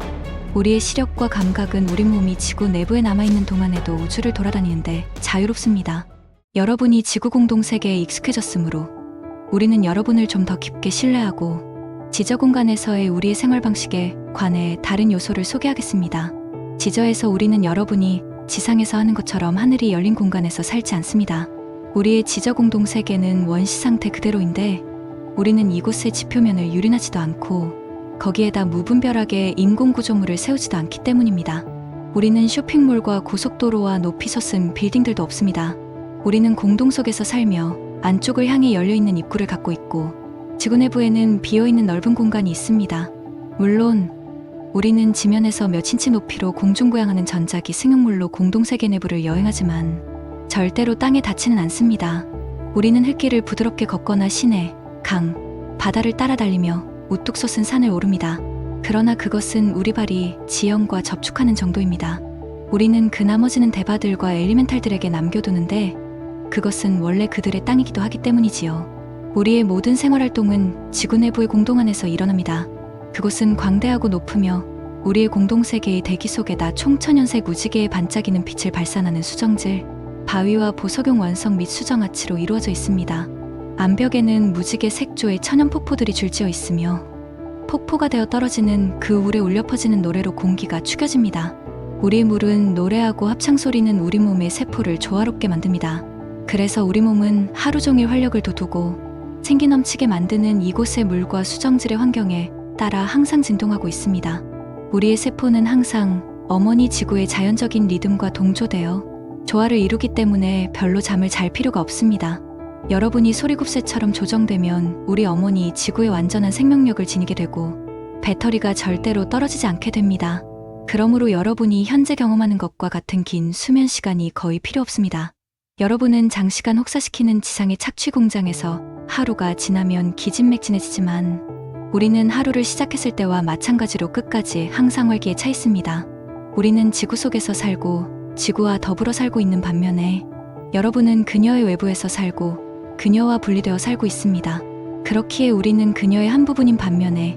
우리의 시력과 감각은 우리 몸이 지구 내부에 남아있는 동안에도 우주를 돌아다니는데 자유롭습니다. 여러분이 지구 공동 세계에 익숙해졌으므로 우리는 여러분을 좀 더 깊게 신뢰하고 지저 공간에서의 우리의 생활 방식에 관해 다른 요소를 소개하겠습니다. 지저에서 우리는 여러분이 지상에서 하는 것처럼 하늘이 열린 공간에서 살지 않습니다. 우리의 지저 공동 세계는 원시 상태 그대로인데, 우리는 이곳의 지표면을 유린하지도 않고 거기에다 무분별하게 인공 구조물을 세우지도 않기 때문입니다. 우리는 쇼핑몰과 고속도로와 높이 솟은 빌딩들도 없습니다. 우리는 공동 속에서 살며 안쪽을 향해 열려있는 입구를 갖고 있고, 지구 내부에는 비어있는 넓은 공간이 있습니다. 물론 우리는 지면에서 몇 인치 높이로 공중부양하는 전자기 승용물로 공동세계 내부를 여행하지만 절대로 땅에 닿지는 않습니다. 우리는 흙길을 부드럽게 걷거나 시내, 강, 바다를 따라 달리며 우뚝 솟은 산을 오릅니다. 그러나 그것은 우리 발이 지형과 접촉하는 정도입니다. 우리는 그 나머지는 대바들과 엘리멘탈들에게 남겨두는데, 그것은 원래 그들의 땅이기도 하기 때문이지요. 우리의 모든 생활활동은 지구 내부의 공동 안에서 일어납니다. 그곳은 광대하고 높으며 우리의 공동세계의 대기 속에다 총천연색 무지개의 반짝이는 빛을 발산하는 수정질, 바위와 보석용 원석 및 수정아치로 이루어져 있습니다. 암벽에는 무지개 색조의 천연 폭포들이 줄지어 있으며 폭포가 되어 떨어지는 그 울에 울려 퍼지는 노래로 공기가 축여집니다. 우리의 물은 노래하고 합창소리는 우리 몸의 세포를 조화롭게 만듭니다. 그래서 우리 몸은 하루 종일 활력을 돋우고 생기 넘치게 만드는 이곳의 물과 수정질의 환경에 따라 항상 진동하고 있습니다. 우리의 세포는 항상 어머니 지구의 자연적인 리듬과 동조되어 조화를 이루기 때문에 별로 잠을 잘 필요가 없습니다. 여러분이 소리굽새처럼 조정되면 우리 어머니 지구의 완전한 생명력을 지니게 되고 배터리가 절대로 떨어지지 않게 됩니다. 그러므로 여러분이 현재 경험하는 것과 같은 긴 수면 시간이 거의 필요 없습니다. 여러분은 장시간 혹사시키는 지상의 착취 공장에서 하루가 지나면 기진맥진해지지만, 우리는 하루를 시작했을 때와 마찬가지로 끝까지 항상 활기에 차 있습니다. 우리는 지구 속에서 살고 지구와 더불어 살고 있는 반면에, 여러분은 그녀의 외부에서 살고 그녀와 분리되어 살고 있습니다. 그렇기에 우리는 그녀의 한 부분인 반면에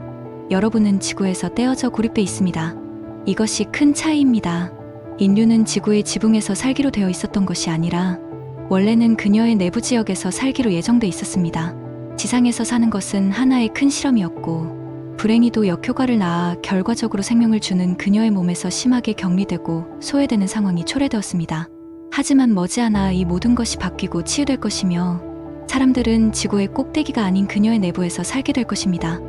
여러분은 지구에서 떼어져 고립돼 있습니다. 이것이 큰 차이입니다. 인류는 지구의 지붕에서 살기로 되어 있었던 것이 아니라 원래는 그녀의 내부 지역에서 살기로 예정돼 있었습니다. 지상에서 사는 것은 하나의 큰 실험이었고, 불행히도 역효과를 낳아 결과적으로 생명을 주는 그녀의 몸에서 심하게 격리되고 소외되는 상황이 초래되었습니다. 하지만 머지않아 이 모든 것이 바뀌고 치유될 것이며, 사람들은 지구의 꼭대기가 아닌 그녀의 내부에서 살게 될 것입니다.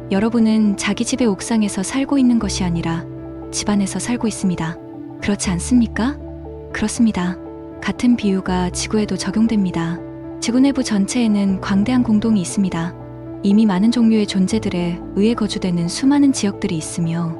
여러분은 자기 집의 옥상에서 살고 있는 것이 아니라 집 안에서 살고 있습니다. 그렇지 않습니까? 그렇습니다. 같은 비유가 지구에도 적용됩니다. 지구 내부 전체에는 광대한 공동이 있습니다. 이미 많은 종류의 존재들에 의해 거주되는 수많은 지역들이 있으며,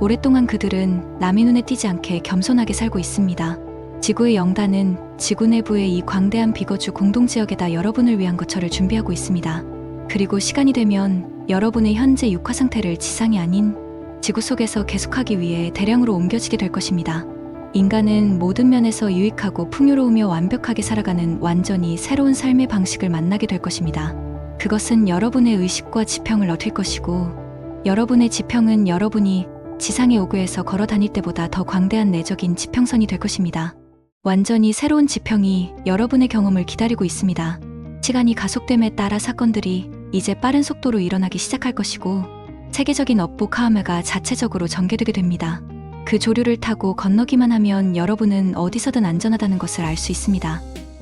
오랫동안 그들은 남의 눈에 띄지 않게 겸손하게 살고 있습니다. 지구의 영단은 지구 내부의 이 광대한 비거주 공동지역에다 여러분을 위한 거처를 준비하고 있습니다. 그리고 시간이 되면 여러분의 현재 육화 상태를 지상이 아닌 지구 속에서 계속하기 위해 대량으로 옮겨지게 될 것입니다. 인간은 모든 면에서 유익하고 풍요로우며 완벽하게 살아가는 완전히 새로운 삶의 방식을 만나게 될 것입니다. 그것은 여러분의 의식과 지평을 넓힐 것이고, 여러분의 지평은 여러분이 지상의 오구에서 걸어 다닐 때보다 더 광대한 내적인 지평선이 될 것입니다. 완전히 새로운 지평이 여러분의 경험을 기다리고 있습니다. 시간이 가속됨에 따라 사건들이 이제 빠른 속도로 일어나기 시작할 것이고, 세계적인 업보 카우메가 자체적으로 전개되게 됩니다. 그 조류를 타고 건너기만 하면 여러분은 어디서든 안전하다는 것을 알 수 있습니다.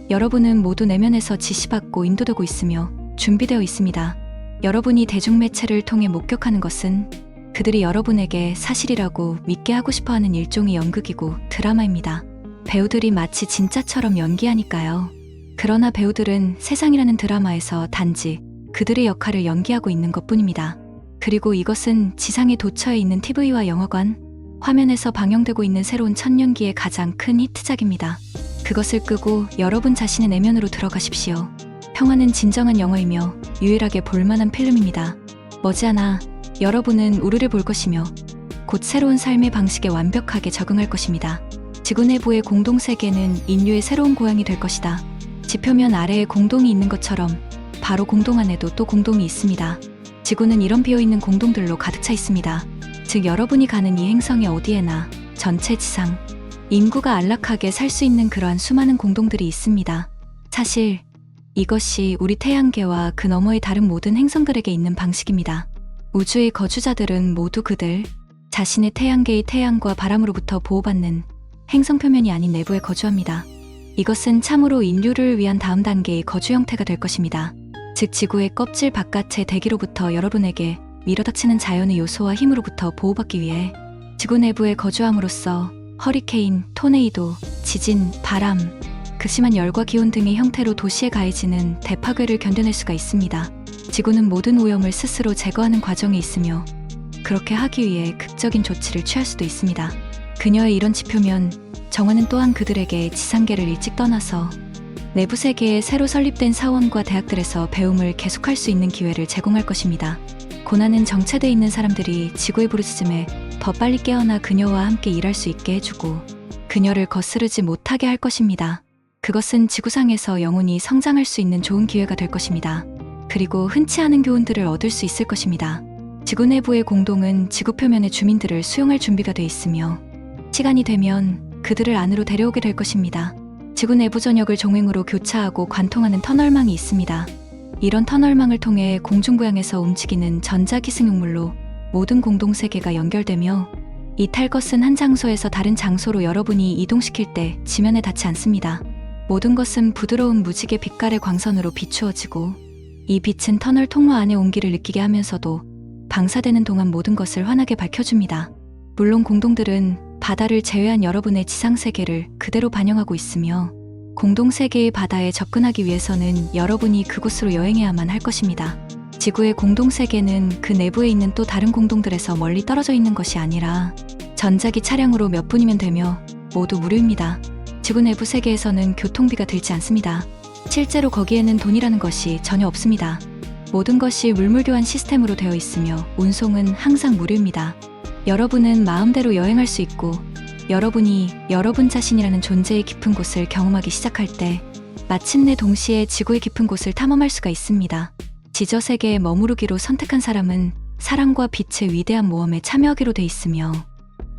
여러분은 모두 내면에서 지시받고 인도되고 있으며 준비되어 있습니다. 여러분이 대중매체를 통해 목격하는 것은 그들이 여러분에게 사실이라고 믿게 하고 싶어하는 일종의 연극이고 드라마입니다. 배우들이 마치 진짜처럼 연기하니까요. 그러나 배우들은 세상이라는 드라마에서 단지 그들의 역할을 연기하고 있는 것뿐입니다. 그리고 이것은 지상에 도처에 있는 TV와 영화관, 화면에서 방영되고 있는 새로운 천년기의 가장 큰 히트작입니다. 그것을 끄고 여러분 자신의 내면으로 들어가십시오. 평화는 진정한 영화이며 유일하게 볼만한 필름입니다. 머지않아 여러분은 우르를 볼 것이며 곧 새로운 삶의 방식에 완벽하게 적응할 것입니다. 지구 내부의 공동세계는 인류의 새로운 고향이 될 것이다. 지표면 아래에 공동이 있는 것처럼 바로 공동 안에도 또 공동이 있습니다. 지구는 이런 비어있는 공동들로 가득 차 있습니다. 즉 여러분이 가는 이 행성의 어디에나 전체 지상, 인구가 안락하게 살 수 있는 그러한 수많은 공동들이 있습니다. 사실 이것이 우리 태양계와 그 너머의 다른 모든 행성들에게 있는 방식입니다. 우주의 거주자들은 모두 그들 자신의 태양계의 태양과 바람으로부터 보호받는 행성 표면이 아닌 내부에 거주합니다. 이것은 참으로 인류를 위한 다음 단계의 거주 형태가 될 것입니다. 즉 지구의 껍질 바깥의 대기로부터 여러분에게 밀어닥치는 자연의 요소와 힘으로부터 보호받기 위해 지구 내부에 거주함으로써 허리케인, 토네이도, 지진, 바람, 극심한 열과 기온 등의 형태로 도시에 가해지는 대파괴를 견뎌낼 수가 있습니다. 지구는 모든 오염을 스스로 제거하는 과정에 있으며 그렇게 하기 위해 극적인 조치를 취할 수도 있습니다. 그녀의 이런 지표면 정화는 또한 그들에게 지상계를 일찍 떠나서 내부 세계에 새로 설립된 사원과 대학들에서 배움을 계속할 수 있는 기회를 제공할 것입니다. 고난은 정체되어 있는 사람들이 지구의 부르짖음에 더 빨리 깨어나 그녀와 함께 일할 수 있게 해주고 그녀를 거스르지 못하게 할 것입니다. 그것은 지구상에서 영혼이 성장할 수 있는 좋은 기회가 될 것입니다. 그리고 흔치 않은 교훈들을 얻을 수 있을 것입니다. 지구 내부의 공동은 지구 표면의 주민들을 수용할 준비가 돼 있으며 시간이 되면 그들을 안으로 데려오게 될 것입니다. 지구 내부 전역을 종횡으로 교차하고 관통하는 터널망이 있습니다. 이런 터널망을 통해 공중부양에서 움직이는 전자기승용물로 모든 공동세계가 연결되며 이 탈 것은 한 장소에서 다른 장소로 여러분이 이동시킬 때 지면에 닿지 않습니다. 모든 것은 부드러운 무지개 빛깔의 광선으로 비추어지고 이 빛은 터널 통로 안의 온기를 느끼게 하면서도 방사되는 동안 모든 것을 환하게 밝혀줍니다. 물론 공동들은 바다를 제외한 여러분의 지상세계를 그대로 반영하고 있으며 공동세계의 바다에 접근하기 위해서는 여러분이 그곳으로 여행해야만 할 것입니다. 지구의 공동세계는 그 내부에 있는 또 다른 공동들에서 멀리 떨어져 있는 것이 아니라 전자기 차량으로 몇 분이면 되며 모두 무료입니다. 지구 내부 세계에서는 교통비가 들지 않습니다. 실제로 거기에는 돈이라는 것이 전혀 없습니다. 모든 것이 물물교환 시스템으로 되어 있으며 운송은 항상 무료입니다. 여러분은 마음대로 여행할 수 있고 여러분이 여러분 자신이라는 존재의 깊은 곳을 경험하기 시작할 때 마침내 동시에 지구의 깊은 곳을 탐험할 수가 있습니다. 지저세계에 머무르기로 선택한 사람은 사랑과 빛의 위대한 모험에 참여하기로 돼 있으며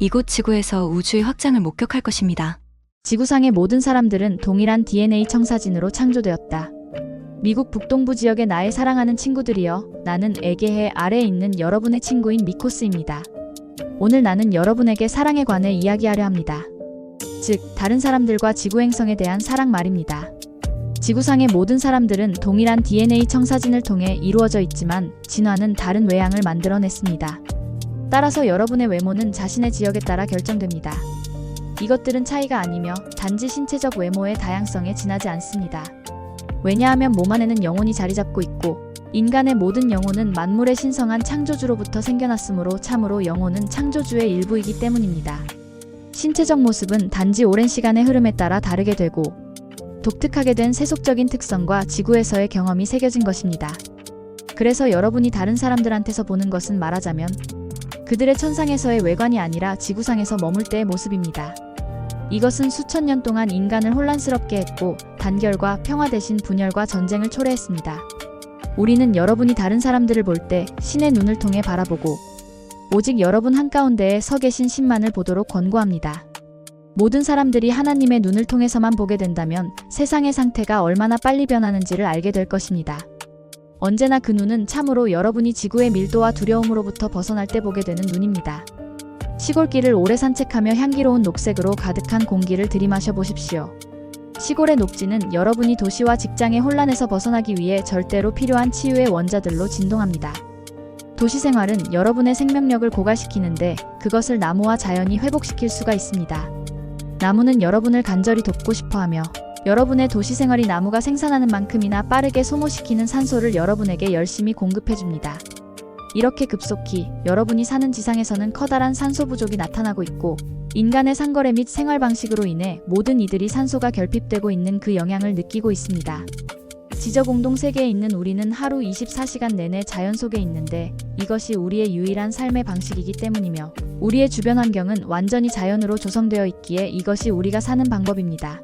이곳 지구에서 우주의 확장을 목격할 것입니다. 지구상의 모든 사람들은 동일한 DNA 청사진으로 창조되었다. 미국 북동부 지역의 나의 사랑하는 친구들이여, 나는 에게해 아래에 있는 여러분의 친구인 미코스입니다. 오늘 나는 여러분에게 사랑에 관해 이야기하려 합니다. 즉, 다른 사람들과 지구 행성에 대한 사랑 말입니다. 지구상의 모든 사람들은 동일한 DNA 청사진을 통해 이루어져 있지만 진화는 다른 외양을 만들어냈습니다. 따라서 여러분의 외모는 자신의 지역에 따라 결정됩니다. 이것들은 차이가 아니며 단지 신체적 외모의 다양성에 지나지 않습니다. 왜냐하면 몸 안에는 영혼이 자리 잡고 있고 인간의 모든 영혼은 만물의 신성한 창조주로부터 생겨났으므로 참으로 영혼은 창조주의 일부이기 때문입니다. 신체적 모습은 단지 오랜 시간의 흐름에 따라 다르게 되고 독특하게 된 세속적인 특성과 지구에서의 경험이 새겨진 것입니다. 그래서 여러분이 다른 사람들한테서 보는 것은 말하자면 그들의 천상에서의 외관이 아니라 지구상에서 머물 때의 모습입니다. 이것은 수천 년 동안 인간을 혼란스럽게 했고 단결과 평화 대신 분열과 전쟁을 초래했습니다. 우리는 여러분이 다른 사람들을 볼 때 신의 눈을 통해 바라보고 오직 여러분 한가운데에 서 계신 신만을 보도록 권고합니다. 모든 사람들이 하나님의 눈을 통해서만 보게 된다면 세상의 상태가 얼마나 빨리 변하는지를 알게 될 것입니다. 언제나 그 눈은 참으로 여러분이 지구의 밀도와 두려움으로부터 벗어날 때 보게 되는 눈입니다. 시골길을 오래 산책하며 향기로운 녹색으로 가득한 공기를 들이마셔 보십시오. 시골의 녹지는 여러분이 도시와 직장의 혼란에서 벗어나기 위해 절대로 필요한 치유의 원자들로 진동합니다. 도시 생활은 여러분의 생명력을 고갈시키는데 그것을 나무와 자연이 회복시킬 수가 있습니다. 나무는 여러분을 간절히 돕고 싶어하며 여러분의 도시 생활이 나무가 생산하는 만큼이나 빠르게 소모시키는 산소를 여러분에게 열심히 공급해줍니다. 이렇게 급속히 여러분이 사는 지상에서는 커다란 산소 부족이 나타나고 있고 인간의 상거래 및 생활 방식으로 인해 모든 이들이 산소가 결핍되고 있는 그 영향을 느끼고 있습니다. 지저공동 세계에 있는 우리는 하루 24시간 내내 자연 속에 있는데 이것이 우리의 유일한 삶의 방식이기 때문이며 우리의 주변 환경은 완전히 자연으로 조성되어 있기에 이것이 우리가 사는 방법입니다.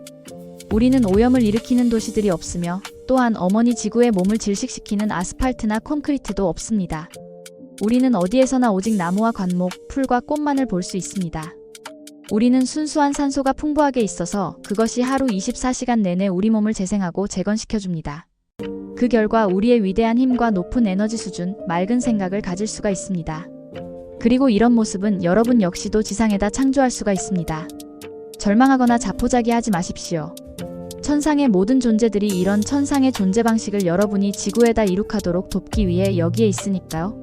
우리는 오염을 일으키는 도시들이 없으며 또한 어머니 지구의 몸을 질식시키는 아스팔트나 콘크리트도 없습니다. 우리는 어디에서나 오직 나무와 관목, 풀과 꽃만을 볼 수 있습니다. 우리는 순수한 산소가 풍부하게 있어서 그것이 하루 24시간 내내 우리 몸을 재생하고 재건시켜줍니다. 그 결과 우리의 위대한 힘과 높은 에너지 수준, 맑은 생각을 가질 수가 있습니다. 그리고 이런 모습은 여러분 역시도 지상에다 창조할 수가 있습니다. 절망하거나 자포자기하지 마십시오. 천상의 모든 존재들이 이런 천상의 존재 방식을 여러분이 지구에다 이룩하도록 돕기 위해 여기에 있으니까요.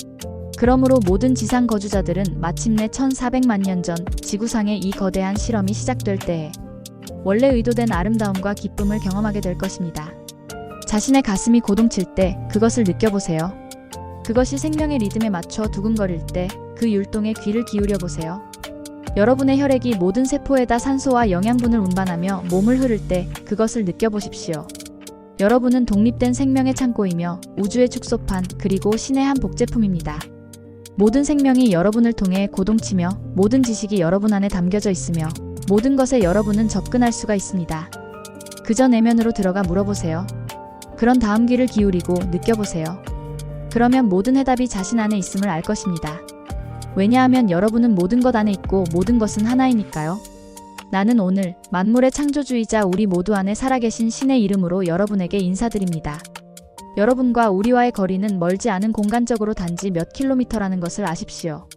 그러므로 모든 지상 거주자들은 마침내 1400만 년 전 지구상의 이 거대한 실험이 시작될 때에 원래 의도된 아름다움과 기쁨을 경험하게 될 것입니다. 자신의 가슴이 고동칠 때 그것을 느껴보세요. 그것이 생명의 리듬에 맞춰 두근거릴 때 그 율동에 귀를 기울여 보세요. 여러분의 혈액이 모든 세포에다 산소와 영양분을 운반하며 몸을 흐를 때 그것을 느껴보십시오. 여러분은 독립된 생명의 창고이며 우주의 축소판 그리고 신의 한 복제품입니다. 모든 생명이 여러분을 통해 고동치며 모든 지식이 여러분 안에 담겨져 있으며 모든 것에 여러분은 접근할 수가 있습니다. 그저 내면으로 들어가 물어보세요. 그런 다음 귀를 기울이고 느껴보세요. 그러면 모든 해답이 자신 안에 있음을 알 것입니다. 왜냐하면 여러분은 모든 것 안에 있고 모든 것은 하나이니까요. 나는 오늘 만물의 창조주이자 우리 모두 안에 살아계신 신의 이름으로 여러분에게 인사드립니다. 여러분과 우리와의 거리는 멀지 않은 공간적으로 단지 몇 킬로미터라는 것을 아십시오.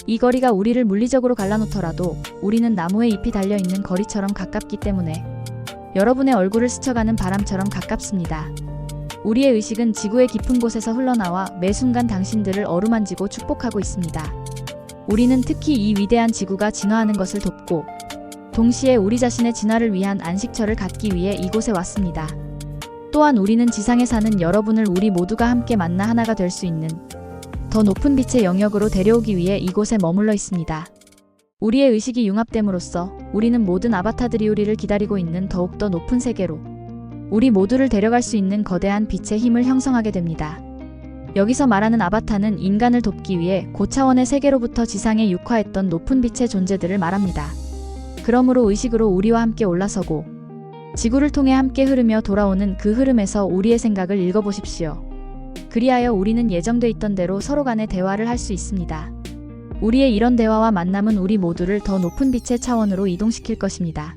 이 거리가 우리를 물리적으로 갈라놓더라도 우리는 나무에 잎이 달려있는 거리처럼 가깝기 때문에 여러분의 얼굴을 스쳐가는 바람처럼 가깝습니다. 우리의 의식은 지구의 깊은 곳에서 흘러나와 매 순간 당신들을 어루만지고 축복하고 있습니다. 우리는 특히 이 위대한 지구가 진화하는 것을 돕고 동시에 우리 자신의 진화를 위한 안식처를 갖기 위해 이곳에 왔습니다. 또한 우리는 지상에 사는 여러분을 우리 모두가 함께 만나 하나가 될 수 있는 더 높은 빛의 영역으로 데려오기 위해 이곳에 머물러 있습니다. 우리의 의식이 융합됨으로써 우리는 모든 아바타들이 우리를 기다리고 있는 더욱더 높은 세계로 우리 모두를 데려갈 수 있는 거대한 빛의 힘을 형성하게 됩니다. 여기서 말하는 아바타는 인간을 돕기 위해 고차원의 세계로부터 지상에 육화했던 높은 빛의 존재들을 말합니다. 그러므로 의식으로 우리와 함께 올라서고 지구를 통해 함께 흐르며 돌아오는 그 흐름에서 우리의 생각을 읽어보십시오. 그리하여 우리는 예정돼 있던 대로 서로 간의 대화를 할 수 있습니다. 우리의 이런 대화와 만남은 우리 모두를 더 높은 빛의 차원으로 이동시킬 것입니다.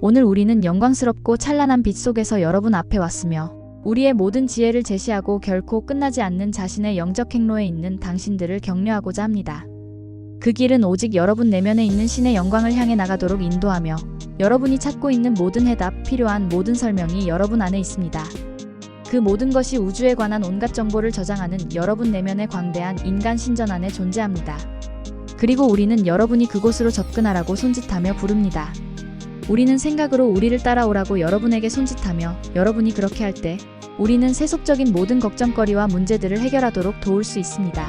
오늘 우리는 영광스럽고 찬란한 빛 속에서 여러분 앞에 왔으며 우리의 모든 지혜를 제시하고 결코 끝나지 않는 자신의 영적 행로에 있는 당신들을 격려하고자 합니다. 그 길은 오직 여러분 내면에 있는 신의 영광을 향해 나가도록 인도하며 여러분이 찾고 있는 모든 해답, 필요한 모든 설명이 여러분 안에 있습니다. 그 모든 것이 우주에 관한 온갖 정보를 저장하는 여러분 내면의 광대한 인간 신전 안에 존재합니다. 그리고 우리는 여러분이 그곳으로 접근하라고 손짓하며 부릅니다. 우리는 생각으로 우리를 따라오라고 여러분에게 손짓하며 여러분이 그렇게 할 때 우리는 세속적인 모든 걱정거리와 문제들을 해결하도록 도울 수 있습니다.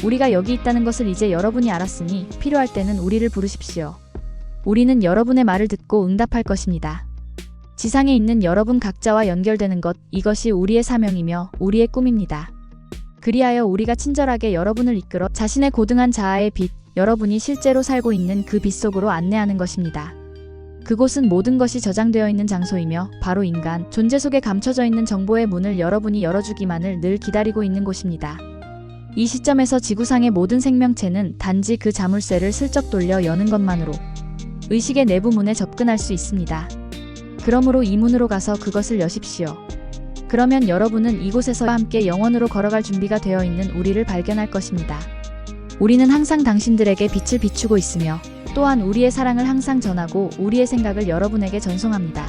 우리가 여기 있다는 것을 이제 여러분이 알았으니 필요할 때는 우리를 부르십시오. 우리는 여러분의 말을 듣고 응답할 것입니다. 지상에 있는 여러분 각자와 연결되는 것, 이것이 우리의 사명이며 우리의 꿈입니다. 그리하여 우리가 친절하게 여러분을 이끌어 자신의 고등한 자아의 빛, 여러분이 실제로 살고 있는 그 빛 속으로 안내하는 것입니다. 그곳은 모든 것이 저장되어 있는 장소이며 바로 인간, 존재 속에 감춰져 있는 정보의 문을 여러분이 열어주기만을 늘 기다리고 있는 곳입니다. 이 시점에서 지구상의 모든 생명체는 단지 그 자물쇠를 슬쩍 돌려 여는 것만으로 의식의 내부 문에 접근할 수 있습니다. 그러므로 이 문으로 가서 그것을 여십시오. 그러면 여러분은 이곳에서 함께 영원으로 걸어갈 준비가 되어 있는 우리를 발견할 것입니다. 우리는 항상 당신들에게 빛을 비추고 있으며 또한 우리의 사랑을 항상 전하고 우리의 생각을 여러분에게 전송합니다.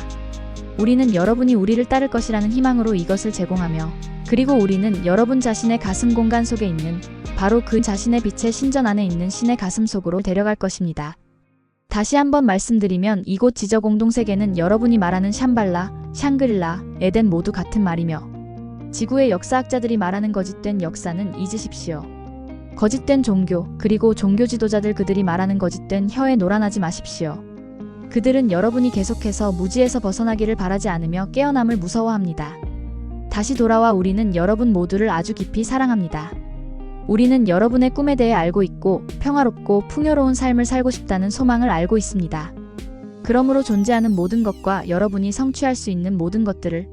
우리는 여러분이 우리를 따를 것이라는 희망으로 이것을 제공하며 그리고 우리는 여러분 자신의 가슴 공간 속에 있는 바로 그 자신의 빛의 신전 안에 있는 신의 가슴 속으로 데려갈 것입니다. 다시 한번 말씀드리면 이곳 지저공동 세계는 여러분이 말하는 샴발라, 샹그릴라, 에덴 모두 같은 말이며 지구의 역사학자들이 말하는 거짓된 역사는 잊으십시오. 거짓된 종교, 그리고 종교 지도자들 그들이 말하는 거짓된 혀에 놀아나지 마십시오. 그들은 여러분이 계속해서 무지에서 벗어나기를 바라지 않으며 깨어남을 무서워합니다. 다시 돌아와 우리는 여러분 모두를 아주 깊이 사랑합니다. 우리는 여러분의 꿈에 대해 알고 있고 평화롭고 풍요로운 삶을 살고 싶다는 소망을 알고 있습니다. 그러므로 존재하는 모든 것과 여러분이 성취할 수 있는 모든 것들을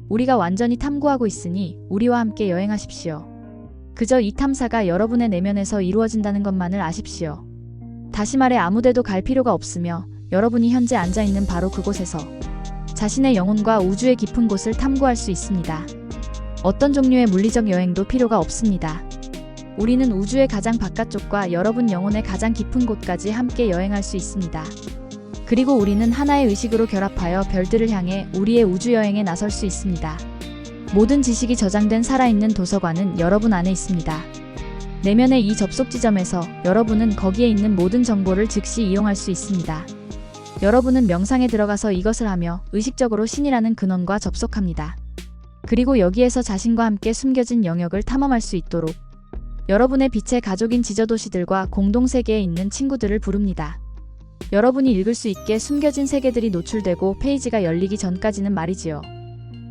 우리가 완전히 탐구하고 있으니 우리와 함께 여행하십시오. 그저 이 탐사가 여러분의 내면에서 이루어진다는 것만을 아십시오. 다시 말해 아무데도 갈 필요가 없으며 여러분이 현재 앉아있는 바로 그곳에서 자신의 영혼과 우주의 깊은 곳을 탐구할 수 있습니다. 어떤 종류의 물리적 여행도 필요가 없습니다. 우리는 우주의 가장 바깥쪽과 여러분 영혼의 가장 깊은 곳까지 함께 여행할 수 있습니다. 그리고 우리는 하나의 의식으로 결합하여 별들을 향해 우리의 우주 여행에 나설 수 있습니다. 모든 지식이 저장된 살아있는 도서관은 여러분 안에 있습니다. 내면의 이 접속 지점에서 여러분은 거기에 있는 모든 정보를 즉시 이용할 수 있습니다. 여러분은 명상에 들어가서 이것을 하며 의식적으로 신이라는 근원과 접속합니다. 그리고 여기에서 자신과 함께 숨겨진 영역을 탐험할 수 있도록 여러분의 빛의 가족인 지저도시들과 공동세계에 있는 친구들을 부릅니다. 여러분이 읽을 수 있게 숨겨진 세계들이 노출되고 페이지가 열리기 전까지는 말이지요.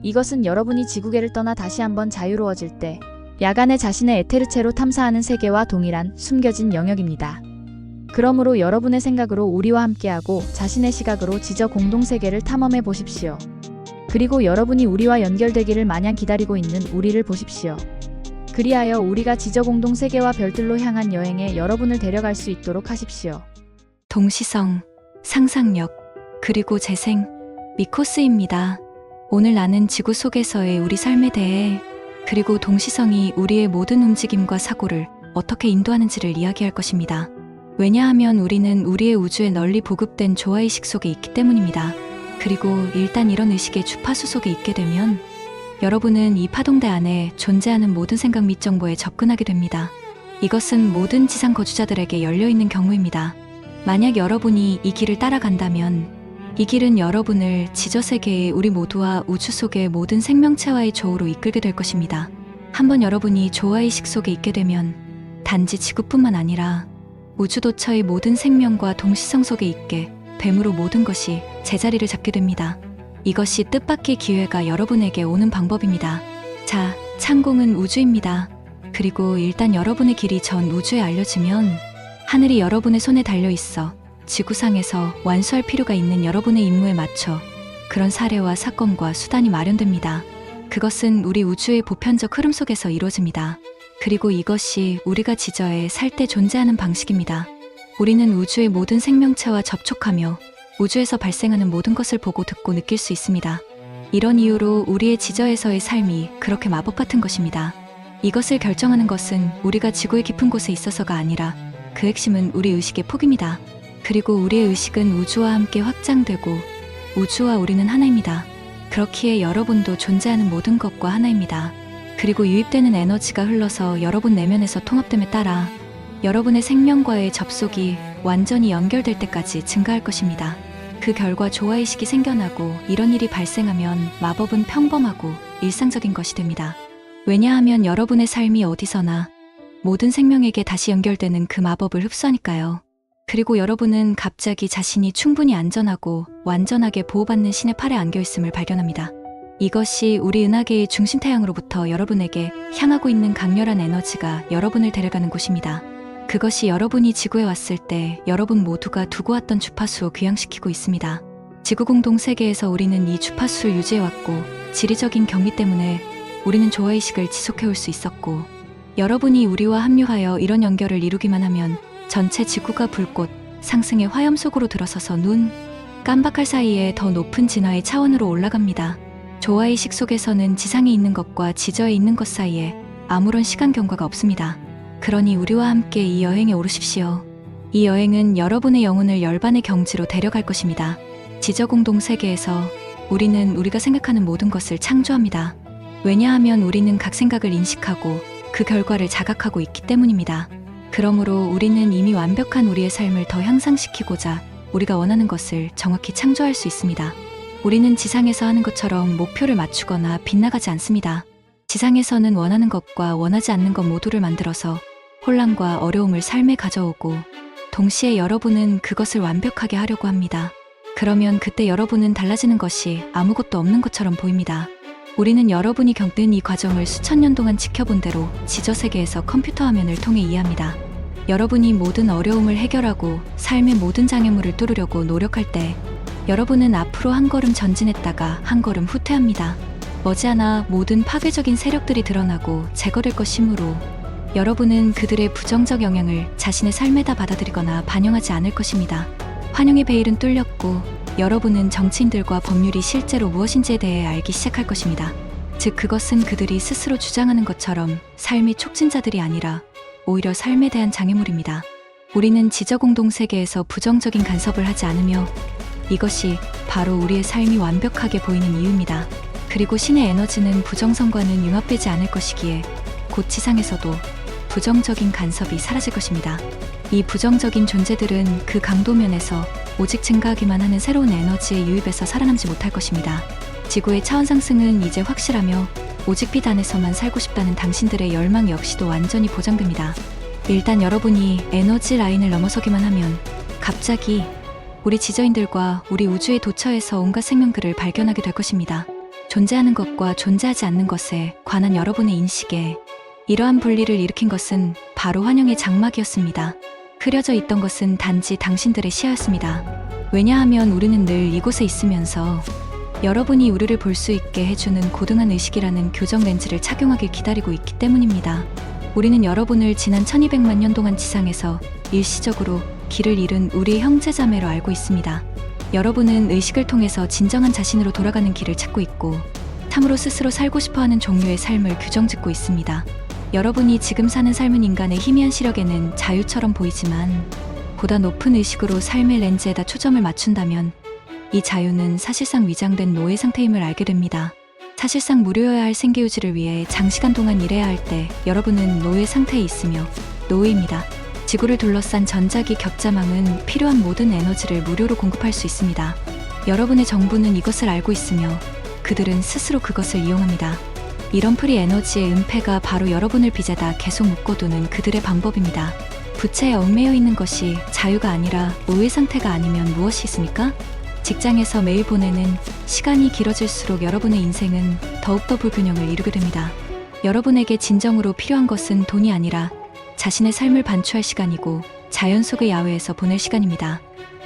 이것은 여러분이 지구계를 떠나 다시 한번 자유로워질 때 야간에 자신의 에테르체로 탐사하는 세계와 동일한 숨겨진 영역입니다. 그러므로 여러분의 생각으로 우리와 함께하고 자신의 시각으로 지저 공동세계를 탐험해 보십시오. 그리고 여러분이 우리와 연결되기를 마냥 기다리고 있는 우리를 보십시오. 그리하여 우리가 지저 공동세계와 별들로 향한 여행에 여러분을 데려갈 수 있도록 하십시오. 동시성, 상상력, 그리고 재생, 미코스입니다. 오늘 나는 지구 속에서의 우리 삶에 대해 그리고 동시성이 우리의 모든 움직임과 사고를 어떻게 인도하는지를 이야기할 것입니다. 왜냐하면 우리는 우리의 우주에 널리 보급된 조화의식 속에 있기 때문입니다. 그리고 일단 이런 의식의 주파수 속에 있게 되면 여러분은 이 파동대 안에 존재하는 모든 생각 및 정보에 접근하게 됩니다. 이것은 모든 지상 거주자들에게 열려있는 경우입니다. 만약 여러분이 이 길을 따라간다면 이 길은 여러분을 지저세계의 우리 모두와 우주 속의 모든 생명체와의 조우로 이끌게 될 것입니다. 한번 여러분이 조화의식 속에 있게 되면 단지 지구뿐만 아니라 우주도처의 모든 생명과 동시성 속에 있게 뱀으로 모든 것이 제자리를 잡게 됩니다. 이것이 뜻밖의 기회가 여러분에게 오는 방법입니다. 자, 창공은 우주입니다. 그리고 일단 여러분의 길이 전 우주에 알려지면 하늘이 여러분의 손에 달려있어 지구상에서 완수할 필요가 있는 여러분의 임무에 맞춰 그런 사례와 사건과 수단이 마련됩니다. 그것은 우리 우주의 보편적 흐름 속에서 이루어집니다. 그리고 이것이 우리가 지저에 살 때 존재하는 방식입니다. 우리는 우주의 모든 생명체와 접촉하며 우주에서 발생하는 모든 것을 보고 듣고 느낄 수 있습니다. 이런 이유로 우리의 지저에서의 삶이 그렇게 마법 같은 것입니다. 이것을 결정하는 것은 우리가 지구의 깊은 곳에 있어서가 아니라 그 핵심은 우리 의식의 폭입니다. 그리고 우리의 의식은 우주와 함께 확장되고 우주와 우리는 하나입니다. 그렇기에 여러분도 존재하는 모든 것과 하나입니다. 그리고 유입되는 에너지가 흘러서 여러분 내면에서 통합됨에 따라 여러분의 생명과의 접속이 완전히 연결될 때까지 증가할 것입니다. 그 결과 조화의식이 생겨나고 이런 일이 발생하면 마법은 평범하고 일상적인 것이 됩니다. 왜냐하면 여러분의 삶이 어디서나 모든 생명에게 다시 연결되는 그 마법을 흡수하니까요. 그리고 여러분은 갑자기 자신이 충분히 안전하고 완전하게 보호받는 신의 팔에 안겨있음을 발견합니다. 이것이 우리 은하계의 중심 태양으로부터 여러분에게 향하고 있는 강렬한 에너지가 여러분을 데려가는 곳입니다. 그것이 여러분이 지구에 왔을 때 여러분 모두가 두고 왔던 주파수로 귀향시키고 있습니다. 지구 공동 세계에서 우리는 이 주파수를 유지해왔고 지리적인 경비 때문에 우리는 조화의식을 지속해올 수 있었고 여러분이 우리와 합류하여 이런 연결을 이루기만 하면 전체 지구가 불꽃 상승의 화염 속으로 들어서서 눈 깜박할 사이에 더 높은 진화의 차원으로 올라갑니다. 조화의식 속에서는 지상에 있는 것과 지저에 있는 것 사이에 아무런 시간 경과가 없습니다. 그러니 우리와 함께 이 여행에 오르십시오. 이 여행은 여러분의 영혼을 열반의 경지로 데려갈 것입니다. 지저 공동 세계에서 우리는 우리가 생각하는 모든 것을 창조합니다. 왜냐하면 우리는 각 생각을 인식하고 그 결과를 자각하고 있기 때문입니다. 그러므로 우리는 이미 완벽한 우리의 삶을 더 향상시키고자 우리가 원하는 것을 정확히 창조할 수 있습니다. 우리는 지상에서 하는 것처럼 목표를 맞추거나 빗나가지 않습니다. 지상에서는 원하는 것과 원하지 않는 것 모두를 만들어서 혼란과 어려움을 삶에 가져오고 동시에 여러분은 그것을 완벽하게 하려고 합니다. 그러면 그때 여러분은 달라지는 것이 아무것도 없는 것처럼 보입니다. 우리는 여러분이 겪는 이 과정을 수천 년 동안 지켜본 대로 지저세계에서 컴퓨터 화면을 통해 이해합니다. 여러분이 모든 어려움을 해결하고 삶의 모든 장애물을 뚫으려고 노력할 때 여러분은 앞으로 한 걸음 전진했다가 한 걸음 후퇴합니다. 머지않아 모든 파괴적인 세력들이 드러나고 제거될 것이므로 여러분은 그들의 부정적 영향을 자신의 삶에다 받아들이거나 반영하지 않을 것입니다. 환영의 베일은 뚫렸고 여러분은 정치인들과 법률이 실제로 무엇인지에 대해 알기 시작할 것입니다. 즉 그것은 그들이 스스로 주장하는 것처럼 삶의 촉진자들이 아니라 오히려 삶에 대한 장애물입니다. 우리는 지저공동 세계에서 부정적인 간섭을 하지 않으며 이것이 바로 우리의 삶이 완벽하게 보이는 이유입니다. 그리고 신의 에너지는 부정성과는 융합되지 않을 것이기에 곧 지상에서도 부정적인 간섭이 사라질 것입니다. 이 부정적인 존재들은 그 강도면에서 오직 증가하기만 하는 새로운 에너지의 유입에서 살아남지 못할 것입니다. 지구의 차원 상승은 이제 확실하며 오직 빛 안에서만 살고 싶다는 당신들의 열망 역시도 완전히 보장됩니다. 일단 여러분이 에너지 라인을 넘어서기만 하면 갑자기 우리 지저인들과 우리 우주의 도처에서 온갖 생명들을 발견하게 될 것입니다. 존재하는 것과 존재하지 않는 것에 관한 여러분의 인식에 이러한 분리를 일으킨 것은 바로 환영의 장막이었습니다. 흐려져 있던 것은 단지 당신들의 시야였습니다. 왜냐하면 우리는 늘 이곳에 있으면서 여러분이 우리를 볼 수 있게 해주는 고등한 의식이라는 교정 렌즈를 착용하길 기다리고 있기 때문입니다. 우리는 여러분을 지난 1200만 년 동안 지상에서 일시적으로 길을 잃은 우리의 형제자매로 알고 있습니다. 여러분은 의식을 통해서 진정한 자신으로 돌아가는 길을 찾고 있고 참으로 스스로 살고 싶어하는 종류의 삶을 규정짓고 있습니다. 여러분이 지금 사는 삶은 인간의 희미한 시력에는 자유처럼 보이지만 보다 높은 의식으로 삶의 렌즈에다 초점을 맞춘다면 이 자유는 사실상 위장된 노예 상태임을 알게 됩니다. 사실상 무료여야 할 생계유지를 위해 장시간 동안 일해야 할 때 여러분은 노예 상태에 있으며 노예입니다. 지구를 둘러싼 전자기 격자망은 필요한 모든 에너지를 무료로 공급할 수 있습니다. 여러분의 정부는 이것을 알고 있으며 그들은 스스로 그것을 이용합니다. 이런 프리 에너지의 은폐가 바로 여러분을 빚에다 계속 묶어두는 그들의 방법입니다. 부채에 얽매여 있는 것이 자유가 아니라 노예 상태가 아니면 무엇이 있습니까? 직장에서 매일 보내는 시간이 길어질수록 여러분의 인생은 더욱더 불균형을 이루게 됩니다. 여러분에게 진정으로 필요한 것은 돈이 아니라 자신의 삶을 반추할 시간이고 자연 속의 야외에서 보낼 시간입니다.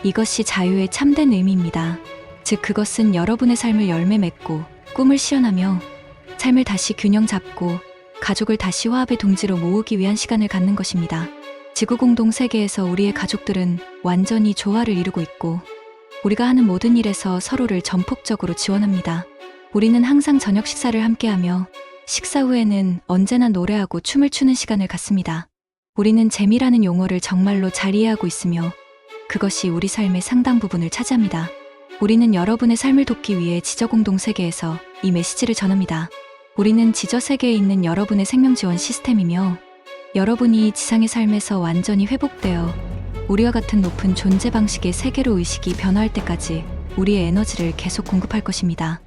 이것이 자유의 참된 의미입니다. 즉 그것은 여러분의 삶을 열매 맺고 꿈을 실현하며 삶을 다시 균형 잡고 가족을 다시 화합의 동지로 모으기 위한 시간을 갖는 것입니다. 지구 공동 세계에서 우리의 가족들은 완전히 조화를 이루고 있고 우리가 하는 모든 일에서 서로를 전폭적으로 지원합니다. 우리는 항상 저녁 식사를 함께하며 식사 후에는 언제나 노래하고 춤을 추는 시간을 갖습니다. 우리는 재미라는 용어를 정말로 잘 이해하고 있으며 그것이 우리 삶의 상당 부분을 차지합니다. 우리는 여러분의 삶을 돕기 위해 지저공동 세계에서 이 메시지를 전합니다. 우리는 지저세계에 있는 여러분의 생명 지원 시스템이며 여러분이 지상의 삶에서 완전히 회복되어 우리와 같은 높은 존재 방식의 세계로 의식이 변화할 때까지 우리의 에너지를 계속 공급할 것입니다.